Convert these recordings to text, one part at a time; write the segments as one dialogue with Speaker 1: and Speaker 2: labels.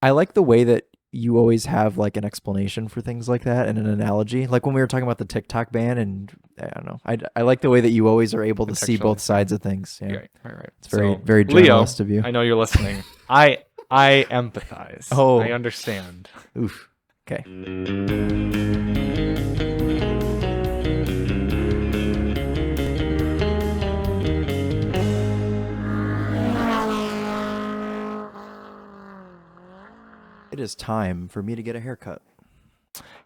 Speaker 1: I like the way that you always have like an explanation for things like that and an analogy. Like when we were talking about the TikTok ban, and I don't know. I like the way that you always are able to see both
Speaker 2: Contextualize,
Speaker 1: sides of things. Yeah.
Speaker 2: Right.
Speaker 1: It's very,
Speaker 2: So,
Speaker 1: very
Speaker 2: Leo,
Speaker 1: journalist of you.
Speaker 2: I know you're listening. I empathize.
Speaker 1: Oh.
Speaker 2: I understand.
Speaker 1: Oof. Okay. It is time for me to get a haircut.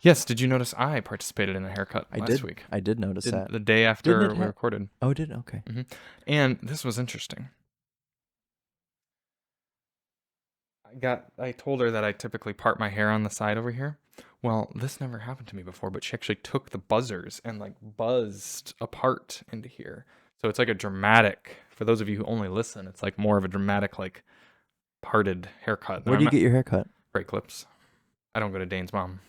Speaker 2: Yes, did you notice I participated in a haircut last week?
Speaker 1: I did notice that.
Speaker 2: The day after we recorded.
Speaker 1: Oh, did it? Okay.
Speaker 2: And this was interesting. I told her that I typically part my hair on the side over here. Well, this never happened to me before, but she actually took the buzzers and like buzzed apart into here. So it's like a dramatic, for those of you who only listen, it's like more of a dramatic, like parted haircut.
Speaker 1: Where do you get your haircut?
Speaker 2: Great Clips. I don't go to Dane's mom.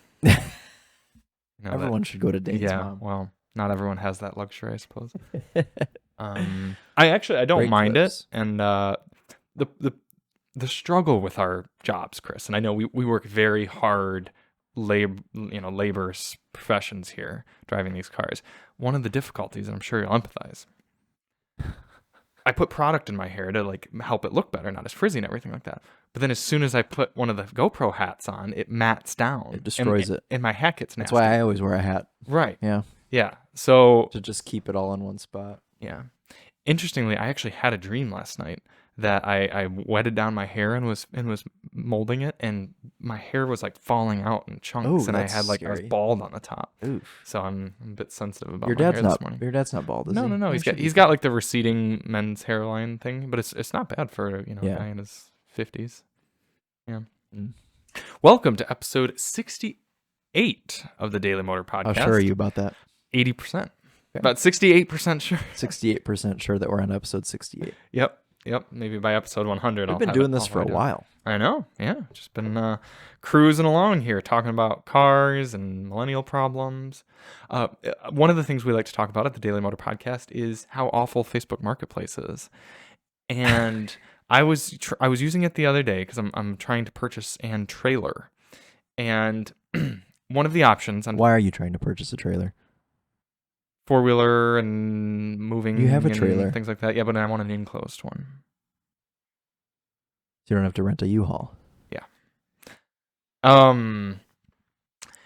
Speaker 1: Everyone should go to Dane's mom.
Speaker 2: Well, not everyone has that luxury, I suppose. I don't
Speaker 1: Great
Speaker 2: mind
Speaker 1: Clips.
Speaker 2: it, and the struggle with our jobs, Chris, and I know we work very hard, labor professions here, driving these cars. One of the difficulties, and I'm sure you'll empathize, I put product in my hair to like help it look better, not as frizzy and everything like that. But then as soon as I put one of the GoPro hats on, it mats down.
Speaker 1: It destroys it.
Speaker 2: And my hat gets nasty.
Speaker 1: That's why I always wear a hat.
Speaker 2: Right.
Speaker 1: Yeah.
Speaker 2: Yeah. So
Speaker 1: to just keep it all in one spot.
Speaker 2: Yeah. Interestingly, I actually had a dream last night that I wetted down my hair and was molding it, and my hair was like falling out in chunks, and I had like
Speaker 1: scary.
Speaker 2: I was bald on the top.
Speaker 1: Oof.
Speaker 2: So I'm a bit sensitive about
Speaker 1: Your
Speaker 2: my
Speaker 1: dad's
Speaker 2: hair
Speaker 1: not.
Speaker 2: this morning.
Speaker 1: Your dad's not bald, is he?
Speaker 2: No. He's got like the receding men's hairline thing, but it's not bad for a guy in his 50s. Yeah. Welcome to episode 68 of the Daily Motor Podcast.
Speaker 1: How sure are you about that?
Speaker 2: 80%.
Speaker 1: Okay.
Speaker 2: About 68% sure.
Speaker 1: 68% sure that we're on episode 68.
Speaker 2: Yep. Maybe by episode 100.
Speaker 1: We've been doing this for a while.
Speaker 2: I know. Yeah. Just been cruising along here, talking about cars and millennial problems. One of the things we like to talk about at the Daily Motor Podcast is how awful Facebook Marketplace is. And I was using it the other day because I'm trying to purchase a trailer. And one of the options on
Speaker 1: Why are you trying to purchase a trailer?
Speaker 2: Four-wheeler and moving.
Speaker 1: You have a trailer.
Speaker 2: Things like that. Yeah, but I want an enclosed one.
Speaker 1: So you don't have to rent a U-Haul.
Speaker 2: Yeah.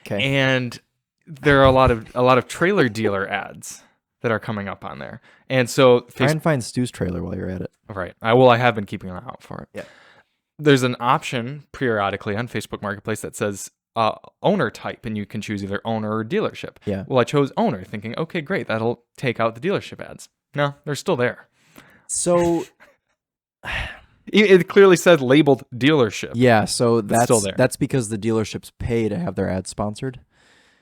Speaker 1: Okay.
Speaker 2: And there are a lot of trailer dealer ads that are coming up on there. And so
Speaker 1: try and find Stu's trailer while you're at it.
Speaker 2: Right. I have been keeping an eye out for it.
Speaker 1: Yeah.
Speaker 2: There's an option periodically on Facebook Marketplace that says owner type, and you can choose either owner or dealership.
Speaker 1: Yeah.
Speaker 2: Well, I chose owner, thinking, okay, great, that'll take out the dealership ads. No, they're still there.
Speaker 1: So
Speaker 2: it clearly said labeled dealership.
Speaker 1: Yeah, so
Speaker 2: that's still there.
Speaker 1: That's because the dealerships pay to have their ads sponsored.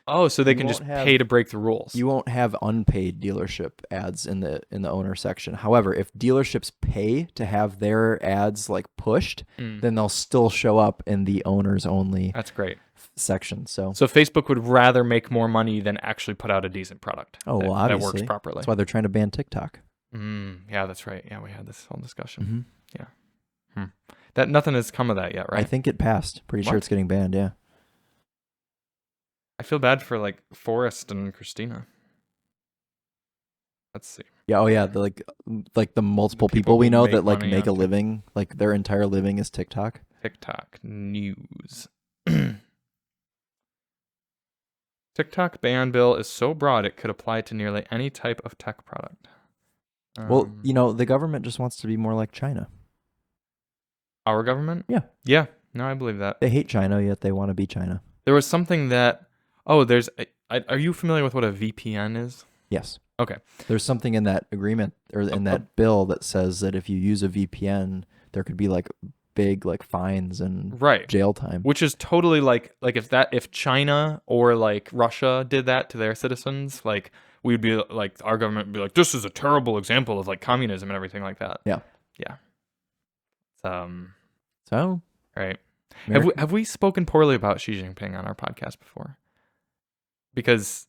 Speaker 2: Oh, so they can just pay to break the rules.
Speaker 1: You won't have unpaid dealership ads in the owner section. However, if dealerships pay to have their ads like pushed, then they'll still show up in the owners only.
Speaker 2: That's great.
Speaker 1: Section. So
Speaker 2: Facebook would rather make more money than actually put out a decent product.
Speaker 1: Oh, well, obviously.
Speaker 2: That works properly.
Speaker 1: That's why they're trying to ban TikTok.
Speaker 2: Yeah, that's right. Yeah, we had this whole discussion. Yeah. That nothing has come of that yet, right?
Speaker 1: I think it passed. Pretty sure it's getting banned. Yeah.
Speaker 2: I feel bad for like Forrest and Christina. Let's see.
Speaker 1: Yeah. Oh, yeah. The, like the multiple people we know that like make a
Speaker 2: on
Speaker 1: living, like their entire living is TikTok.
Speaker 2: TikTok news. TikTok ban bill is so broad it could apply to nearly any type of tech product.
Speaker 1: Well, the government just wants to be more like China.
Speaker 2: Our government?
Speaker 1: Yeah.
Speaker 2: Yeah. No, I believe that.
Speaker 1: They hate China, yet they want to be China.
Speaker 2: There was something that... Oh, are you familiar with what a VPN is?
Speaker 1: Yes.
Speaker 2: Okay.
Speaker 1: There's something in that agreement or in that bill that says that if you use a VPN, there could be like big like fines and jail time.
Speaker 2: Which is totally like if China or like Russia did that to their citizens, like we'd be like our government would be like, this is a terrible example of like communism and everything like that.
Speaker 1: Yeah.
Speaker 2: Yeah.
Speaker 1: So
Speaker 2: right. Have we spoken poorly about Xi Jinping on our podcast before? Because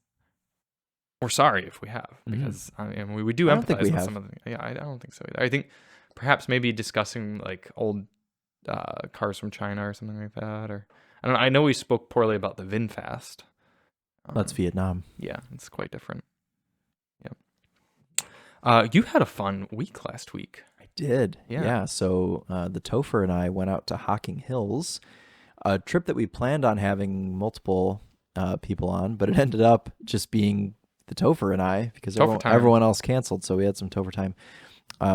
Speaker 2: we're sorry if we have, because we do empathize with some of the. Yeah, I don't think so either. I think perhaps maybe discussing like old cars from China or something like that. Or I don't know. I know we spoke poorly about the VinFast.
Speaker 1: That's Vietnam.
Speaker 2: Yeah, it's quite different. Yep. You had a fun week last week.
Speaker 1: I did.
Speaker 2: Yeah.
Speaker 1: Yeah. So the Topher and I went out to Hocking Hills, a trip that we planned on having multiple people on, but it ended up just being the Topher and I because everyone else canceled. So we had some Topher time.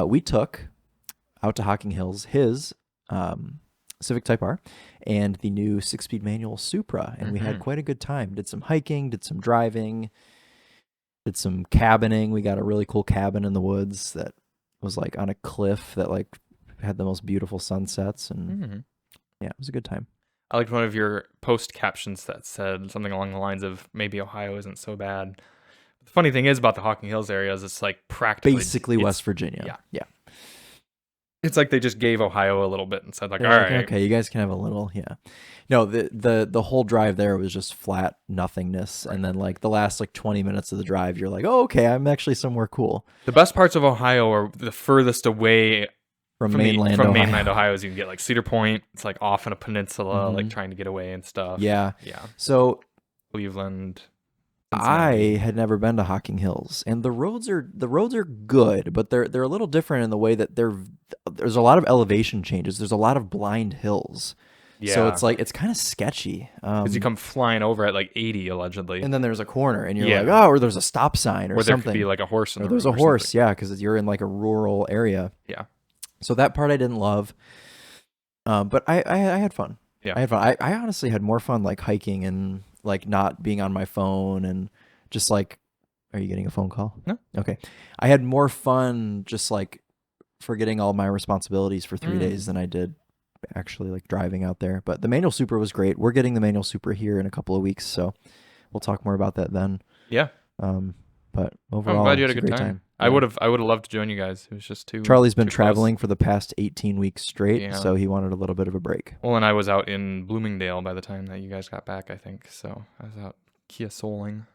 Speaker 1: We took out to Hocking Hills his Civic Type R and the new 6-speed manual Supra, and we had quite a good time. Did some hiking, did some driving, did some cabining. We got a really cool cabin in the woods that was like on a cliff that like had the most beautiful sunsets, and yeah, it was a good time.
Speaker 2: I liked one of your post captions that said something along the lines of maybe Ohio isn't so bad. The funny thing is about the Hocking Hills area is it's like practically
Speaker 1: basically West Virginia. Yeah.
Speaker 2: It's like they just gave Ohio a little bit and said like,
Speaker 1: They're
Speaker 2: all
Speaker 1: like,
Speaker 2: right,
Speaker 1: okay, you guys can have a little. Yeah. No, the whole drive there was just flat nothingness, and then like the last like 20 minutes of the drive, you're like, oh, okay, I'm actually somewhere cool.
Speaker 2: The best parts of Ohio are the furthest away
Speaker 1: from mainland Ohio.
Speaker 2: Mainland Ohio, is you can get like Cedar Point. It's like off in a peninsula, like trying to get away and stuff.
Speaker 1: Yeah.
Speaker 2: Yeah.
Speaker 1: So
Speaker 2: Cleveland.
Speaker 1: I had never been to Hocking Hills, and the roads are good, but they're a little different in the way that there's a lot of elevation changes. There's a lot of blind hills.
Speaker 2: Yeah.
Speaker 1: So it's like it's kind of sketchy.
Speaker 2: Because you come flying over at like 80 allegedly,
Speaker 1: and then there's a corner, and you're like, oh, or there's a stop sign, or
Speaker 2: there
Speaker 1: something.
Speaker 2: Could be like a horse.
Speaker 1: Or there's a horse, yeah, because you're in like a rural area.
Speaker 2: Yeah.
Speaker 1: So that part I didn't love, but I had fun.
Speaker 2: Yeah,
Speaker 1: I had fun. I honestly had more fun like hiking and like not being on my phone and just like, are you getting a phone call?
Speaker 2: No.
Speaker 1: Okay. I had more fun just like forgetting all my responsibilities for 3 days than I did actually like driving out there. But the manual Supra was great. We're getting the manual Supra here in a couple of weeks, so we'll talk more about that then.
Speaker 2: Yeah.
Speaker 1: But overall,
Speaker 2: I'm glad you had a
Speaker 1: great
Speaker 2: good time.
Speaker 1: Yeah.
Speaker 2: I would have loved to join you guys. It was just too.
Speaker 1: Charlie's been
Speaker 2: too
Speaker 1: traveling
Speaker 2: close.
Speaker 1: for the past 18 weeks straight, so he wanted a little bit of a break.
Speaker 2: Well, and I was out in Bloomingdale by the time that you guys got back, I think. So I was out Kia Souling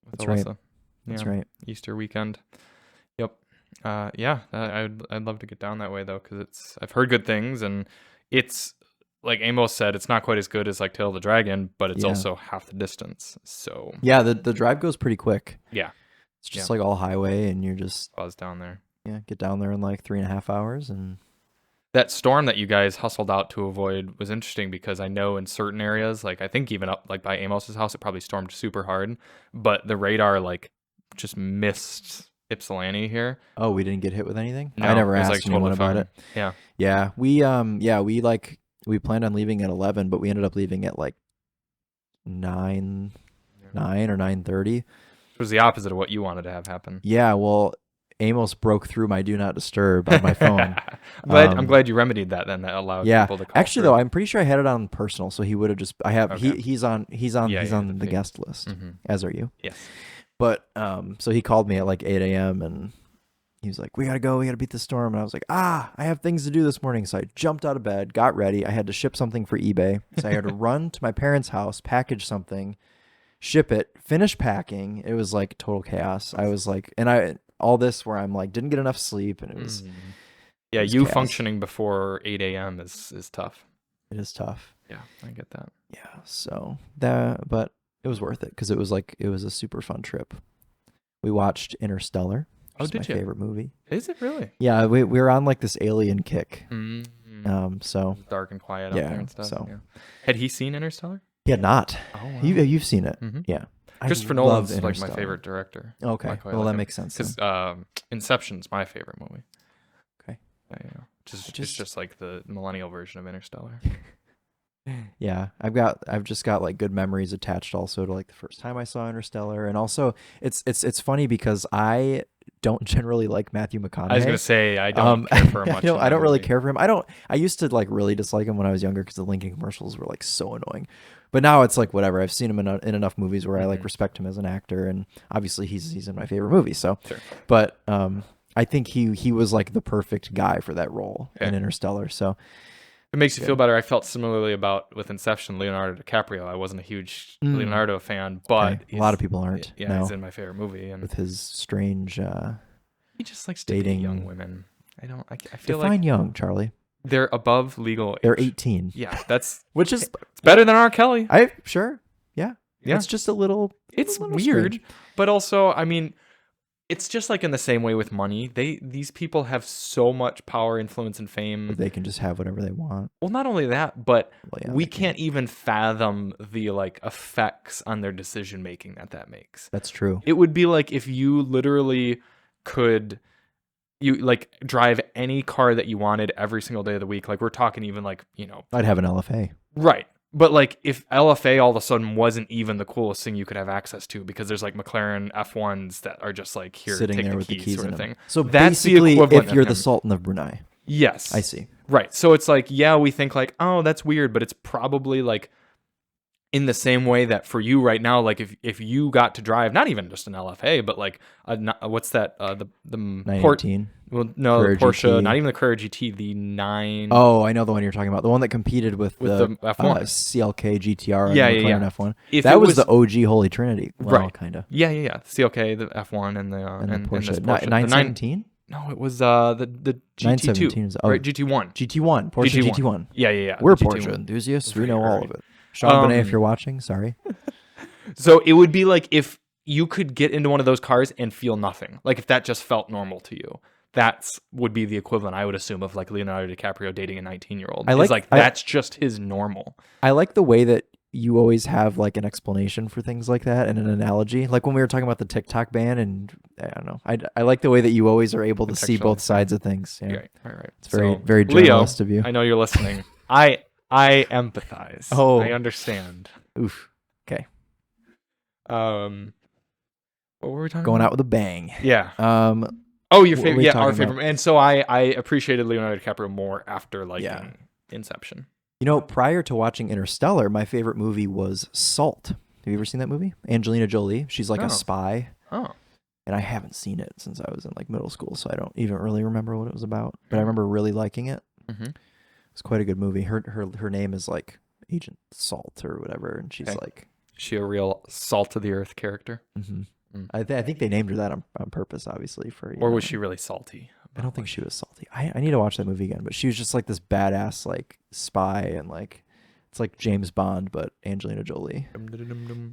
Speaker 2: with
Speaker 1: That's
Speaker 2: Alyssa.
Speaker 1: right.
Speaker 2: Yeah.
Speaker 1: That's right.
Speaker 2: Easter weekend. Yep. Yeah. I'd love to get down that way though, because I've heard good things, and it's like Amos said, it's not quite as good as like Tail of the Dragon, but it's also half the distance. So
Speaker 1: yeah, the drive goes pretty quick.
Speaker 2: Yeah.
Speaker 1: It's just like all highway, and you're just
Speaker 2: buzz down there.
Speaker 1: Yeah, get down there in like 3.5 hours, and
Speaker 2: that storm that you guys hustled out to avoid was interesting because I know in certain areas, like I think even up like by Amos's house, it probably stormed super hard, but the radar like just missed Ypsilanti here.
Speaker 1: Oh, we didn't get hit with anything?
Speaker 2: No,
Speaker 1: I never asked
Speaker 2: like
Speaker 1: anyone about it.
Speaker 2: Yeah.
Speaker 1: Yeah, we planned on leaving at 11, but we ended up leaving at like 9 or 9:30.
Speaker 2: It was the opposite of what you wanted to have happen.
Speaker 1: Yeah, well, Amos broke through my do not disturb on my phone.
Speaker 2: I'm glad you remedied that then. That allowed people to call.
Speaker 1: Actually, though, I'm pretty sure I had it on personal, so he would have just. I have he's on the guest list, as are you.
Speaker 2: Yes.
Speaker 1: But so he called me at like 8 a.m. and he was like, "We gotta go. We gotta beat the storm." And I was like, I have things to do this morning. So I jumped out of bed, got ready. I had to ship something for eBay, so I had to run to my parents' house, package something, ship it, finish packing. It was like total chaos. I was like, all this where I'm like, didn't get enough sleep, and it was.
Speaker 2: Yeah,
Speaker 1: it was
Speaker 2: you
Speaker 1: chaos.
Speaker 2: Functioning before 8 a.m. is tough.
Speaker 1: It is tough.
Speaker 2: Yeah, I get that.
Speaker 1: Yeah, so but it was worth it because it was a super fun trip. We watched Interstellar. Which is my favorite movie.
Speaker 2: Is it really?
Speaker 1: Yeah, we were on like this alien kick. So
Speaker 2: dark and quiet out there and stuff.
Speaker 1: So
Speaker 2: had he seen Interstellar?
Speaker 1: He had not.
Speaker 2: Oh, wow.
Speaker 1: You've seen it.
Speaker 2: Yeah. Christopher Nolan's like my favorite director.
Speaker 1: Okay, well that makes sense.
Speaker 2: Because Inception's my favorite movie.
Speaker 1: Okay.
Speaker 2: Yeah. It's just like the millennial version of Interstellar.
Speaker 1: Yeah, I've just got like good memories attached also to like the first time I saw Interstellar, and also it's funny because I don't generally like Matthew McConaughey.
Speaker 2: I was gonna say I don't care for him much.
Speaker 1: I don't really care for him. I used to like really dislike him when I was younger because the Lincoln commercials were like so annoying. But now it's like whatever. I've seen him in enough movies where I like respect him as an actor, and obviously he's in my favorite movie. So,
Speaker 2: sure.
Speaker 1: But I think he was like the perfect guy for that role in Interstellar. So.
Speaker 2: It makes you feel better. I felt similarly with Inception, Leonardo DiCaprio. I wasn't a huge Leonardo fan, but
Speaker 1: a lot of people aren't.
Speaker 2: Yeah, he's in my favorite movie, and
Speaker 1: with his strange.
Speaker 2: He just likes
Speaker 1: dating
Speaker 2: to date young women. I feel
Speaker 1: define
Speaker 2: like
Speaker 1: young, Charlie.
Speaker 2: They're above legal age.
Speaker 1: They're 18.
Speaker 2: Yeah, that's
Speaker 1: Which is
Speaker 2: it's better than R. Kelly.
Speaker 1: Sure. Yeah.
Speaker 2: Yeah.
Speaker 1: It's just a little.
Speaker 2: It's
Speaker 1: little
Speaker 2: weird,
Speaker 1: strange.
Speaker 2: but also, I mean, it's just like in the same way with money. These people have so much power, influence, and fame.
Speaker 1: They can just have whatever they want.
Speaker 2: Well, not only that, but we
Speaker 1: they
Speaker 2: can't even fathom the like effects on their decision making that makes.
Speaker 1: That's true.
Speaker 2: It would be like if you literally could like drive any car that you wanted every single day of the week. Like we're talking even like,
Speaker 1: I'd have an LFA.
Speaker 2: Right. But like if LFA all of a sudden wasn't even the coolest thing you could have access to because there's like McLaren F1s that are just like here,
Speaker 1: Sitting
Speaker 2: take
Speaker 1: there
Speaker 2: the
Speaker 1: with
Speaker 2: keys,
Speaker 1: the keys
Speaker 2: sort
Speaker 1: in
Speaker 2: of
Speaker 1: them.
Speaker 2: thing.
Speaker 1: So
Speaker 2: that's
Speaker 1: basically,
Speaker 2: the equivalent
Speaker 1: if you're
Speaker 2: of
Speaker 1: the
Speaker 2: him.
Speaker 1: Sultan of Brunei.
Speaker 2: Yes.
Speaker 1: I see.
Speaker 2: Right. So it's like, yeah, we think like, oh, that's weird, but it's probably like in the same way that for you right now, like if you got to drive, not even just an LFA, but like what's that? The
Speaker 1: 918.
Speaker 2: Well, no,
Speaker 1: Carrera
Speaker 2: Porsche,
Speaker 1: GT.
Speaker 2: not even the Carrera GT, the 9.
Speaker 1: Oh, I know the one you're talking about. The one that competed with the
Speaker 2: F1.
Speaker 1: CLK GTR and
Speaker 2: Yeah,
Speaker 1: the
Speaker 2: yeah,
Speaker 1: McLaren
Speaker 2: yeah.
Speaker 1: F1.
Speaker 2: If
Speaker 1: That
Speaker 2: it
Speaker 1: was
Speaker 2: was-
Speaker 1: the OG Holy Trinity. Well,
Speaker 2: Right.
Speaker 1: kind of.
Speaker 2: Yeah. The CLK, the F1, and the
Speaker 1: And the
Speaker 2: and
Speaker 1: Porsche.
Speaker 2: this Porsche. The
Speaker 1: 917?
Speaker 2: No, it was the GT2.
Speaker 1: 917 is
Speaker 2: right, GT1.
Speaker 1: GT1. Porsche GT1.
Speaker 2: Yeah.
Speaker 1: We're
Speaker 2: the
Speaker 1: Porsche
Speaker 2: GT1.
Speaker 1: enthusiasts. We
Speaker 2: Right,
Speaker 1: know all
Speaker 2: right.
Speaker 1: of it. Sean Benet, if you're watching, sorry.
Speaker 2: So it would be like if you could get into one of those cars and feel nothing. Like if that just felt normal to you. That's would be the equivalent, I would assume, of like Leonardo DiCaprio dating a 19-year-old. That's just his normal.
Speaker 1: I like the way that you always have like an explanation for things like that and an analogy. Like when we were talking about the TikTok ban, and I don't know. I like the way that you always are able to see both sides of things. Yeah.
Speaker 2: Right.
Speaker 1: It's very,
Speaker 2: So,
Speaker 1: very
Speaker 2: Leo,
Speaker 1: journalist of you.
Speaker 2: I know you're listening. I empathize.
Speaker 1: Oh.
Speaker 2: I understand.
Speaker 1: Oof. Okay.
Speaker 2: What were we talking
Speaker 1: Going
Speaker 2: about?
Speaker 1: out with a bang.
Speaker 2: Yeah.
Speaker 1: What
Speaker 2: Your
Speaker 1: were
Speaker 2: favorite.
Speaker 1: we
Speaker 2: Yeah,
Speaker 1: talking
Speaker 2: our
Speaker 1: about?
Speaker 2: favorite. And so I appreciated Leonardo DiCaprio more after Inception.
Speaker 1: You know, prior to watching Interstellar, my favorite movie was Salt. Have you ever seen that movie? Angelina Jolie. She's like a spy.
Speaker 2: Oh.
Speaker 1: And I haven't seen it since I was in like middle school, so I don't even really remember what it was about. But I remember really liking it.
Speaker 2: Mm-hmm.
Speaker 1: It's quite a good movie. Her name is like Agent Salt or whatever, and she's like.
Speaker 2: Is she a real salt of the earth character?
Speaker 1: Mm-hmm. I think they named her that on purpose, obviously.
Speaker 2: Or was she really salty?
Speaker 1: I don't think she was salty. I need to watch that movie again, but she was just like this badass like spy, and like it's like James Bond but Angelina Jolie.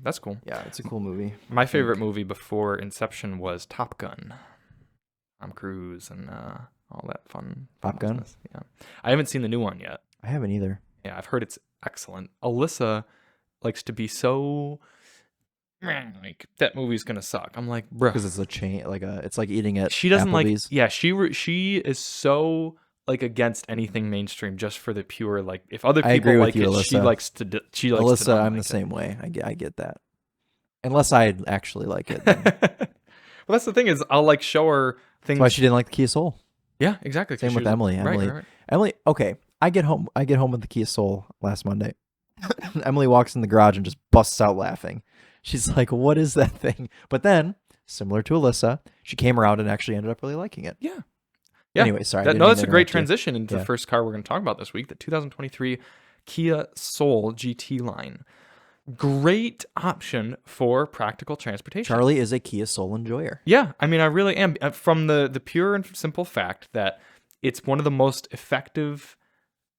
Speaker 2: That's cool.
Speaker 1: Yeah, it's a cool movie.
Speaker 2: My favorite movie before Inception was Top Gun. Tom Cruise and all that fun.
Speaker 1: Top Gun?
Speaker 2: Business. Yeah, I haven't seen the new one yet.
Speaker 1: I haven't either.
Speaker 2: Yeah, I've heard it's excellent. Alyssa likes to be so like that movie's gonna suck. I'm like, bro,
Speaker 1: Because it's a chain, it's like eating at
Speaker 2: she doesn't
Speaker 1: Applebee's.
Speaker 2: like. Yeah, she is so like against anything mainstream just for the pure like. If other
Speaker 1: I
Speaker 2: people
Speaker 1: agree with
Speaker 2: like
Speaker 1: you,
Speaker 2: it, she
Speaker 1: Alyssa.
Speaker 2: likes to. She likes to
Speaker 1: Alyssa,
Speaker 2: not
Speaker 1: I'm the
Speaker 2: like
Speaker 1: same way. I get that. Unless I actually like it.
Speaker 2: Well,
Speaker 1: That's
Speaker 2: that's the thing is, I'll like show her things.
Speaker 1: why she didn't like the Kia Soul.
Speaker 2: Yeah, exactly. 'cause
Speaker 1: Same
Speaker 2: she
Speaker 1: with
Speaker 2: was-
Speaker 1: Emily.
Speaker 2: Right.
Speaker 1: Emily, okay. I get home with the Kia Soul last Monday. Emily walks in the garage and just busts out laughing. She's like, "What is that thing?" But then, similar to Alyssa, she came around and actually ended up really liking it.
Speaker 2: Yeah.
Speaker 1: Anyway, sorry. I didn't
Speaker 2: No,
Speaker 1: mean
Speaker 2: that's
Speaker 1: to
Speaker 2: a great
Speaker 1: interrupt you.
Speaker 2: transition into the
Speaker 1: Yeah.
Speaker 2: first car we're going to talk about this week, the 2023 Kia Soul GT line. Great option for practical transportation.
Speaker 1: Charlie is a Kia Soul enjoyer.
Speaker 2: Yeah, I mean, I really am. From the pure and simple fact that it's one of the most effective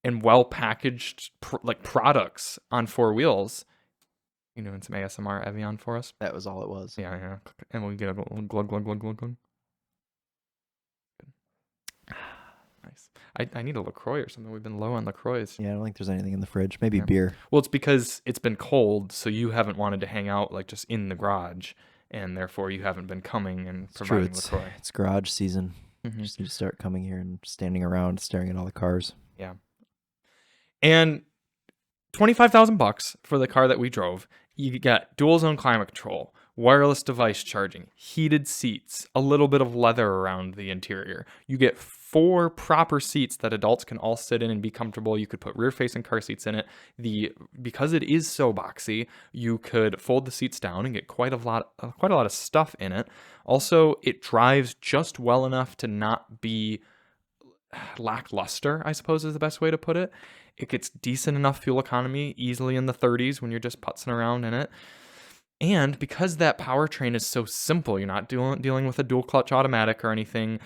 Speaker 2: and well-packaged products on four wheels. You know, some ASMR Evian for us.
Speaker 1: That was all it was.
Speaker 2: Yeah. And we get a glug, glug, glug, glug, glug. Good. Nice. I need a LaCroix or something. We've been low on LaCroix.
Speaker 1: Yeah, I don't think there's anything in the fridge. Maybe
Speaker 2: Yeah.
Speaker 1: beer.
Speaker 2: Well, it's because it's been cold, so you haven't wanted to hang out like just in the garage, and therefore you haven't been coming and
Speaker 1: It's true.
Speaker 2: providing LaCroix.
Speaker 1: It's garage season.
Speaker 2: Mhm.
Speaker 1: Just need to start coming here and standing around, staring at all the cars.
Speaker 2: Yeah. And $25,000 for the car that we drove. You got dual zone climate control, wireless device charging, heated seats, a little bit of leather around the interior. You get 4 proper seats that adults can all sit in and be comfortable. You could put rear facing car seats in it. Because it is so boxy, you could fold the seats down and get quite a lot of stuff in it. Also, it drives just well enough to not be lackluster, I suppose is the best way to put it. It gets decent enough fuel economy, easily in the 30s when you're just putzing around in it. And because that powertrain is so simple, you're not dealing with a dual clutch automatic or anything.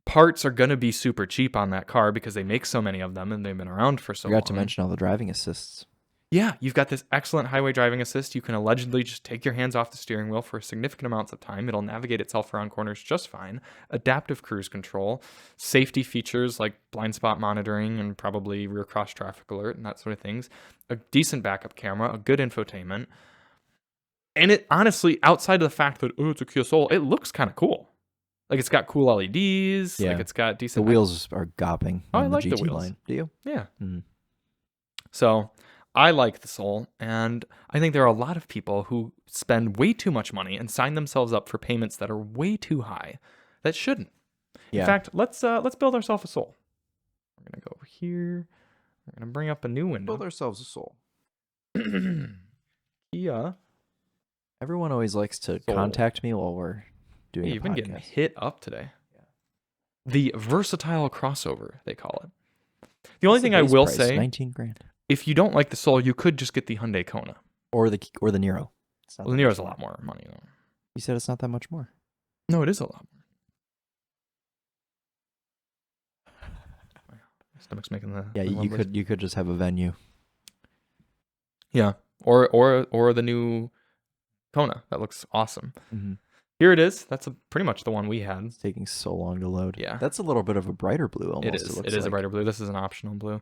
Speaker 2: parts are going to be super cheap on that car because they make so many of them and they've been around for so long.
Speaker 1: Forgot to mention all the driving assists.
Speaker 2: Yeah, you've got this excellent highway driving assist. You can allegedly just take your hands off the steering wheel for significant amounts of time. It'll navigate itself around corners just fine. Adaptive cruise control, safety features like blind spot monitoring and probably rear cross traffic alert and that sort of things. A decent backup camera, a good infotainment. And it honestly, outside of the fact that, oh, it's a Kia Soul, it looks kind of cool. Like it's got cool LEDs.
Speaker 1: Yeah.
Speaker 2: Like it's got decent.
Speaker 1: The wheels are gopping.
Speaker 2: Oh, I
Speaker 1: on
Speaker 2: like
Speaker 1: the
Speaker 2: the
Speaker 1: GT
Speaker 2: wheels.
Speaker 1: line. Do you?
Speaker 2: Yeah.
Speaker 1: Mm.
Speaker 2: So I like the Soul, and I think there are a lot of people who spend way too much money and sign themselves up for payments that are way too high that shouldn't.
Speaker 1: Yeah.
Speaker 2: In fact, let's build ourselves a Soul. We're gonna go over here. We're gonna bring up a new window.
Speaker 1: Build ourselves a Soul.
Speaker 2: Kia.
Speaker 1: Everyone always likes to
Speaker 2: Soul.
Speaker 1: Contact me while we're doing
Speaker 2: Hey,
Speaker 1: a
Speaker 2: you've been
Speaker 1: podcast.
Speaker 2: getting hit up today. The versatile crossover, they call it. The only
Speaker 1: What's the
Speaker 2: thing I
Speaker 1: base
Speaker 2: will
Speaker 1: price?
Speaker 2: say,
Speaker 1: 19 grand.
Speaker 2: if you don't like the Soul, you could just get the Hyundai Kona.
Speaker 1: Or the Niro. It's not
Speaker 2: Well, the
Speaker 1: that
Speaker 2: Nero's a
Speaker 1: much
Speaker 2: lot more money, though.
Speaker 1: You said it's not that much more.
Speaker 2: No, it is a lot more. My stomach's making the
Speaker 1: Yeah,
Speaker 2: the lumblers.
Speaker 1: you could just have a venue.
Speaker 2: Yeah, or the new Kona that looks awesome.
Speaker 1: Mm-hmm.
Speaker 2: Here it is. That's pretty much the one we had.
Speaker 1: It's taking so long to load.
Speaker 2: Yeah.
Speaker 1: That's a little bit of a brighter blue almost.
Speaker 2: It is.
Speaker 1: looks
Speaker 2: It is a
Speaker 1: like.
Speaker 2: brighter blue. This is an optional blue.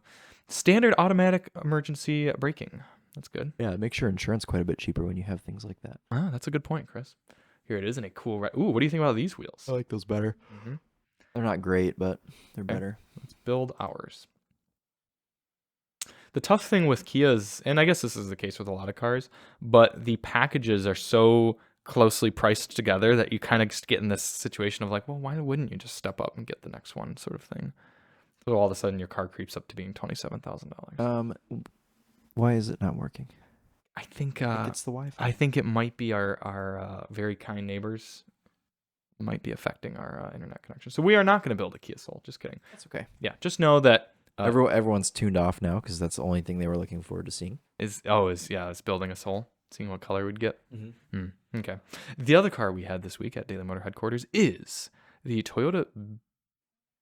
Speaker 2: Standard automatic emergency braking. That's good.
Speaker 1: Yeah, it makes your insurance quite a bit cheaper when you have things like that.
Speaker 2: Ah, that's a good point, Chris. Here it is in a cool red. Ooh, what do you think about these wheels?
Speaker 1: I like those better.
Speaker 2: Mm-hmm.
Speaker 1: They're not great, but they're
Speaker 2: Okay.
Speaker 1: better.
Speaker 2: Let's build ours. The tough thing with Kias, and I guess this is the case with a lot of cars, but the packages are so closely priced together that you kind of just get in this situation of like, well, why wouldn't you just step up and get the next one sort of thing? So all of a sudden your car creeps up to being $27,000.
Speaker 1: Why is it not working?
Speaker 2: I think
Speaker 1: It's the Wi-Fi.
Speaker 2: I think it might be our very kind neighbors might be affecting our internet connection. So we are not going to build a Kia Soul. Just kidding.
Speaker 1: That's okay.
Speaker 2: Yeah, just know that
Speaker 1: Everyone's tuned off now because that's the only thing they were looking forward to seeing.
Speaker 2: it's building a Soul, seeing what color we'd get.
Speaker 1: Mm-hmm.
Speaker 2: Okay. The other car we had this week at Daily Motor headquarters is the Toyota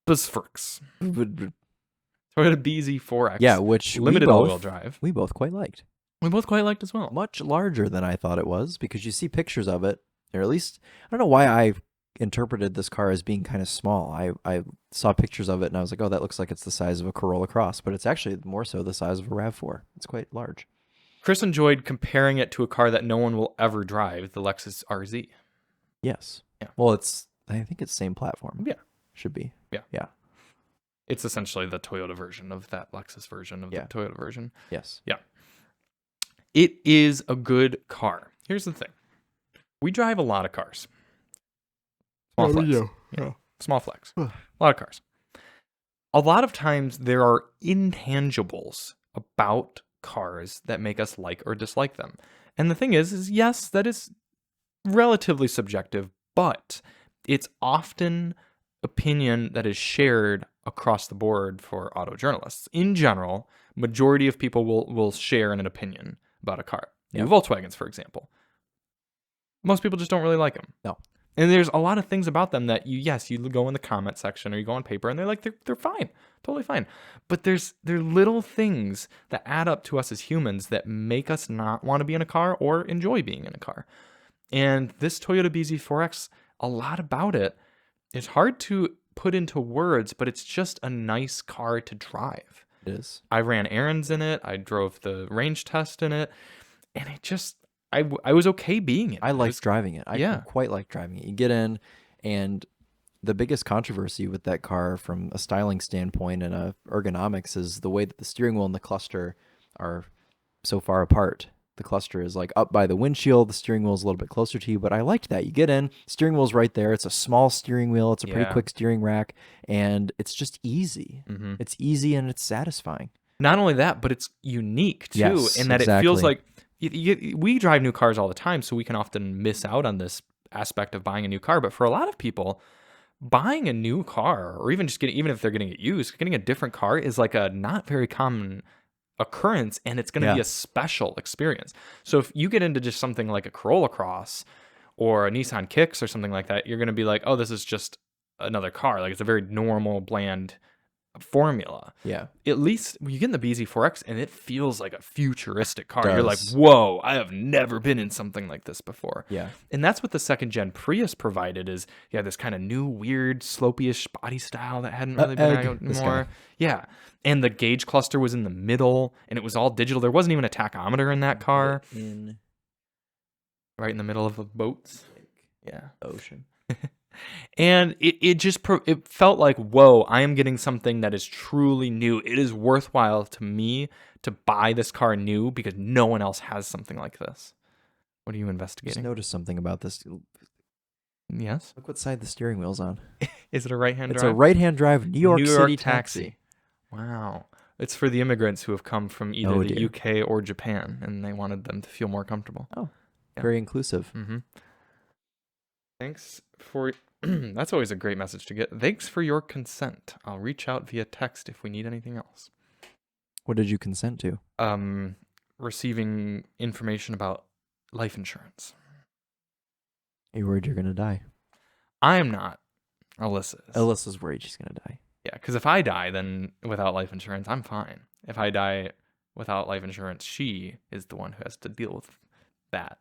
Speaker 2: BZFX. Toyota BZ4X.
Speaker 1: Yeah, which
Speaker 2: limited
Speaker 1: we
Speaker 2: all-wheel
Speaker 1: both,
Speaker 2: drive.
Speaker 1: we both quite liked.
Speaker 2: We both quite liked as well.
Speaker 1: Much larger than I thought it was because you see pictures of it, or at least I don't know why I interpreted this car as being kind of small. I saw pictures of it and I was like, oh, that looks like it's the size of a Corolla Cross, but it's actually more so the size of a RAV4. It's quite large.
Speaker 2: Chris enjoyed comparing it to a car that no one will ever drive, the Lexus RZ.
Speaker 1: Yes.
Speaker 2: Yeah.
Speaker 1: Well, I think it's same platform.
Speaker 2: Yeah.
Speaker 1: Should be.
Speaker 2: Yeah.
Speaker 1: Yeah.
Speaker 2: It's essentially the Toyota version of that Lexus version of the Toyota version.
Speaker 1: Yes.
Speaker 2: Yeah. It is a good car. Here's the thing. We drive a lot of cars. Small flex. Yeah. Small flex. A lot of cars. A lot of times there are intangibles about cars that make us like or dislike them. And the thing is yes, that is relatively subjective, but it's often opinion that is shared across the board for auto journalists. In general, majority of people will share an opinion about a car.
Speaker 1: Yeah.
Speaker 2: Volkswagens, for example. Most people just don't really like them.
Speaker 1: No.
Speaker 2: And there's a lot of things about them that you go in the comment section or you go on paper and they're like, they're fine, totally fine. But they're little things that add up to us as humans that make us not want to be in a car or enjoy being in a car. And this Toyota BZ4X, a lot about it, it's hard to put into words, but it's just a nice car to drive.
Speaker 1: It is.
Speaker 2: I ran errands in it. I drove the range test in it. And it just, I was okay being in it.
Speaker 1: I liked driving it. I
Speaker 2: Yeah.
Speaker 1: quite like driving it. You get in, and the biggest controversy with that car from a styling standpoint and a ergonomics is the way that the steering wheel and the cluster are so far apart. The cluster is like up by the windshield. The steering wheel is a little bit closer to you, but I liked that. You get in, steering wheel's right there. It's a small steering wheel. It's a pretty
Speaker 2: Yeah.
Speaker 1: quick steering rack, and it's just easy.
Speaker 2: Mhm.
Speaker 1: It's easy and it's satisfying.
Speaker 2: Not only that, but it's unique too,
Speaker 1: Yes,
Speaker 2: in that it feels
Speaker 1: exactly.
Speaker 2: like we drive new cars all the time, so we can often miss out on this aspect of buying a new car. But for a lot of people, buying a new car, or even if they're getting it used, getting a different car is like a not very common occurrence, and it's going to be
Speaker 1: Yeah.
Speaker 2: a special experience. So if you get into just something like a Corolla Cross or a Nissan Kicks or something like that, you're going to be like, oh, this is just another car. Like, it's a very normal, bland formula.
Speaker 1: Yeah.
Speaker 2: At least when you get in the BZ4X and it feels like a futuristic car,
Speaker 1: Does.
Speaker 2: you're like, whoa, I have never been in something like this before.
Speaker 1: Yeah.
Speaker 2: And that's what the second gen Prius provided is, this kind of new, weird, slopey-ish body style that hadn't really been out anymore. Yeah. And the gauge cluster was in the middle, and it was all digital. There wasn't even a tachometer in that car. Right in the middle of the boats. Yeah.
Speaker 1: Ocean.
Speaker 2: And it felt like, whoa, I am getting something that is truly new. It is worthwhile to me to buy this car new because no one else has something like this. What are you investigating?
Speaker 1: Just noticed something about this.
Speaker 2: Yes.
Speaker 1: Look what side the steering wheel's on.
Speaker 2: Is it a right-hand drive?
Speaker 1: It's a right-hand drive New York City taxi.
Speaker 2: Wow. It's for the immigrants who have come from either the UK or Japan, and they wanted them to feel more comfortable.
Speaker 1: Oh, very inclusive.
Speaker 2: Mm-hmm. Thanks for... That's always a great message to get. Thanks for your consent. I'll reach out via text if we need anything else.
Speaker 1: What did you consent to?
Speaker 2: Receiving information about life insurance.
Speaker 1: Are you worried you're going to die?
Speaker 2: I'm not. Alyssa is.
Speaker 1: Alyssa's worried she's going to die.
Speaker 2: Yeah, because if I die then without life insurance, I'm fine. If I die without life insurance, she is the one who has to deal with that.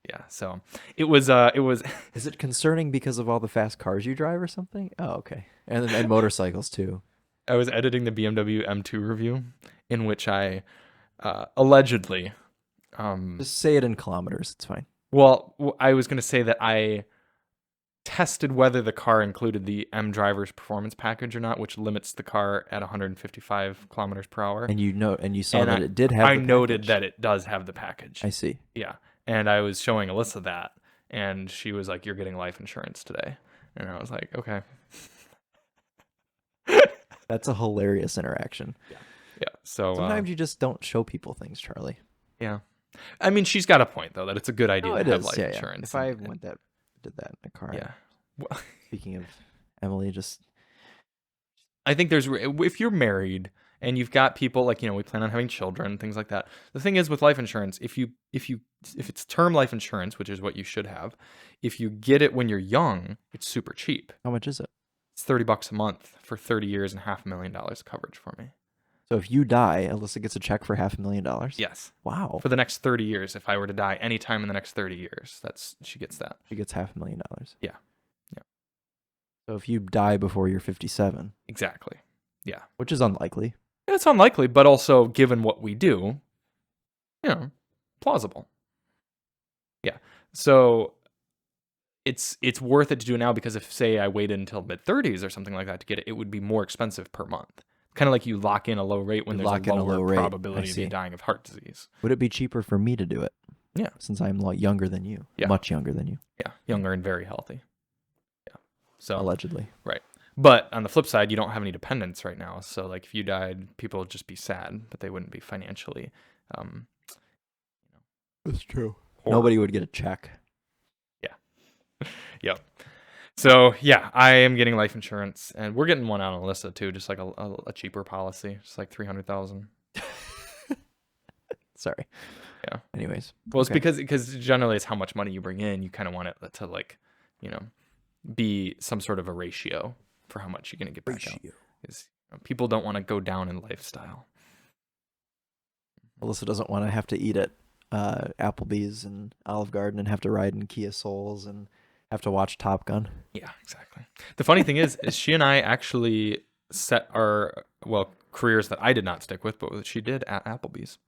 Speaker 2: Yeah, so it was.
Speaker 1: Is it concerning because of all the fast cars you drive or something? Oh, okay. And motorcycles too.
Speaker 2: I was editing the BMW M2 review, in which I allegedly.
Speaker 1: Just say it in kilometers. It's fine.
Speaker 2: Well, I was going to say that I tested whether the car included the M Driver's performance package or not, which limits the car at 155 kilometers per hour.
Speaker 1: And you saw that it did have.
Speaker 2: I noted that it does have the package.
Speaker 1: I see.
Speaker 2: Yeah. And I was showing Alyssa that, and she was like, "You're getting life insurance today." And I was like, "Okay."
Speaker 1: That's a hilarious interaction.
Speaker 2: Yeah. So
Speaker 1: sometimes you just don't show people things, Charlie.
Speaker 2: Yeah. I mean, she's got a point though that it's a good idea to have life insurance.
Speaker 1: If I did that in a car.
Speaker 2: Yeah. Well,
Speaker 1: speaking of Emily,
Speaker 2: I think if you're married and you've got people like, we plan on having children, things like that. The thing is with life insurance, if it's term life insurance, which is what you should have, if you get it when you're young, it's super cheap.
Speaker 1: How much is it?
Speaker 2: It's $30 a month for 30 years and $500,000 coverage for me.
Speaker 1: So if you die, Alyssa gets a check for $500,000?
Speaker 2: Yes.
Speaker 1: Wow.
Speaker 2: For the next 30 years, if I were to die anytime in the next 30 years, she gets that.
Speaker 1: She gets $500,000.
Speaker 2: Yeah. Yeah.
Speaker 1: So if you die before you're 57.
Speaker 2: Exactly. Yeah.
Speaker 1: Which is unlikely.
Speaker 2: It's unlikely, but also given what we do, plausible. Yeah. So it's worth it to do it now because if, say, I waited until mid-30s or something like that to get it, it would be more expensive per month. Kind of like you lock in a low rate when there's a lower probability of you dying of heart disease.
Speaker 1: Would it be cheaper for me to do it?
Speaker 2: Yeah.
Speaker 1: Since I'm younger than you. Yeah. Much younger than you.
Speaker 2: Yeah. Younger and very healthy. Yeah. So
Speaker 1: allegedly.
Speaker 2: Right. But on the flip side, you don't have any dependents right now. So like if you died, people would just be sad, but they wouldn't be financially
Speaker 1: That's true. Nobody would get a check.
Speaker 2: Yeah. Yep. So, yeah, I am getting life insurance, and we're getting one out on Alyssa, too, just like a cheaper policy, just like $300,000.
Speaker 1: Sorry.
Speaker 2: Yeah.
Speaker 1: Anyways.
Speaker 2: Well, it's because generally it's how much money you bring in. You kind of want it to, like, be some sort of a ratio for how much you're going to get back out. Because people don't want to go down in lifestyle.
Speaker 1: Alyssa doesn't want to have to eat at Applebee's and Olive Garden and have to ride in Kia Souls and have to watch Top Gun.
Speaker 2: Yeah, exactly. The funny thing is she and I actually set our, careers that I did not stick with, but she did at Applebee's.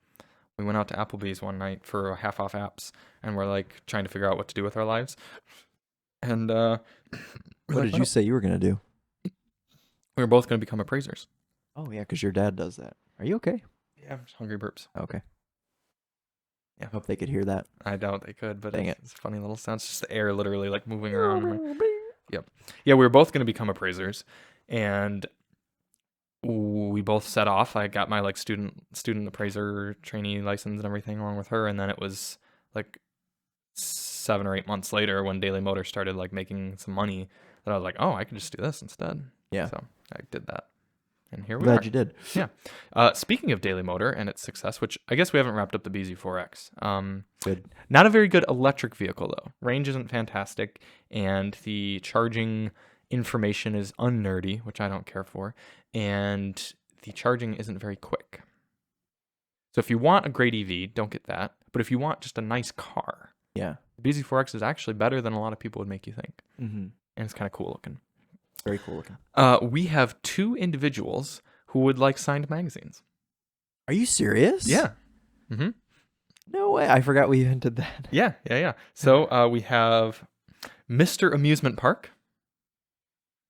Speaker 2: We went out to Applebee's one night for half-off apps, and we're like trying to figure out what to do with our lives. And
Speaker 1: what did you say you were going to do?
Speaker 2: We were both going to become appraisers.
Speaker 1: Oh, yeah, because your dad does that. Are you okay?
Speaker 2: Yeah, just hungry burps.
Speaker 1: Okay.
Speaker 2: Yeah.
Speaker 1: Hope they could hear that.
Speaker 2: I doubt they could, but it's a funny little sound. It's just the air literally like moving around. Yep. Yeah, we were both going to become appraisers, and we both set off. I got my like student appraiser trainee license and everything along with her, and then it was like 7 or 8 months later when Daily Motor started like making some money that I was like, oh, I can just do this instead.
Speaker 1: Yeah.
Speaker 2: So I did that. And here we are.
Speaker 1: Glad you did.
Speaker 2: Yeah. Speaking of Daily Motor and its success, which I guess we haven't wrapped up the BZ4X.
Speaker 1: Good.
Speaker 2: Not a very good electric vehicle, though. Range isn't fantastic, and the charging information is unnerdy, which I don't care for, and the charging isn't very quick. So if you want a great EV, don't get that. But if you want just a nice car,
Speaker 1: Yeah.
Speaker 2: the BZ4X is actually better than a lot of people would make you think.
Speaker 1: Mm-hmm.
Speaker 2: And it's kind of cool looking.
Speaker 1: Very cool looking.
Speaker 2: We have 2 individuals who would like signed magazines.
Speaker 1: Are you serious?
Speaker 2: Yeah. Mm-hmm.
Speaker 1: No way. I forgot we even did that.
Speaker 2: Yeah. So we have Mr. Amusement Park.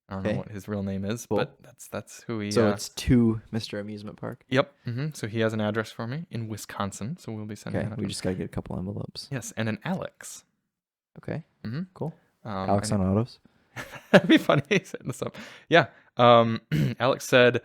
Speaker 2: I don't know what his real name is,
Speaker 1: Cool.
Speaker 2: but that's who he.
Speaker 1: So it's to Mr. Amusement Park.
Speaker 2: Yep. Mm-hmm. So he has an address for me in Wisconsin. So we'll be sending.
Speaker 1: Okay.
Speaker 2: That
Speaker 1: We
Speaker 2: up.
Speaker 1: just gotta get a couple envelopes.
Speaker 2: Yes, and an Alex.
Speaker 1: Okay.
Speaker 2: Mm-hmm.
Speaker 1: Cool.
Speaker 2: Um,
Speaker 1: Alex on autos.
Speaker 2: That'd be funny setting this up. Yeah. Alex said,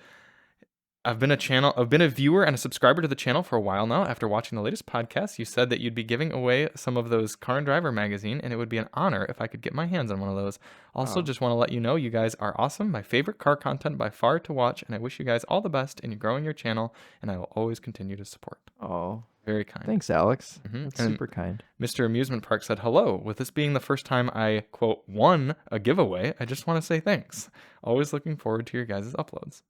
Speaker 2: I've been a viewer and a subscriber to the channel for a while now. After watching the latest podcast, you said that you'd be giving away some of those Car and Driver magazine, and it would be an honor if I could get my hands on one of those. Also, just want to let you know you guys are awesome. My favorite car content by far to watch, and I wish you guys all the best in growing your channel, and I will always continue to support.
Speaker 1: Oh,
Speaker 2: very kind.
Speaker 1: Thanks, Alex.
Speaker 2: Mm-hmm.
Speaker 1: That's
Speaker 2: And
Speaker 1: super kind.
Speaker 2: Mr. Amusement Park said, hello. With this being the first time I, quote, won a giveaway, I just want to say thanks. Always looking forward to your guys' uploads.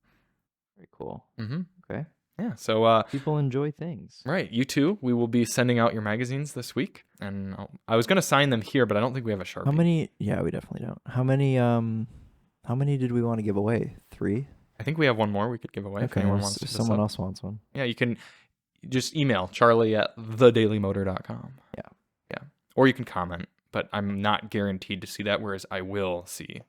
Speaker 1: Very cool.
Speaker 2: Mm-hmm.
Speaker 1: Okay.
Speaker 2: Yeah, so...
Speaker 1: people enjoy things.
Speaker 2: Right, you too. We will be sending out your magazines this week. And I was going to sign them here, but I don't think we have a Sharpie.
Speaker 1: How many? Yeah, we definitely don't. How many did we want to give away? 3?
Speaker 2: I think we have one more we could give away if anyone wants to.
Speaker 1: If someone else wants one.
Speaker 2: Yeah, you can just email charlie@thedailymotor.com. Yeah. Or you can comment, but I'm not guaranteed to see that, whereas I will see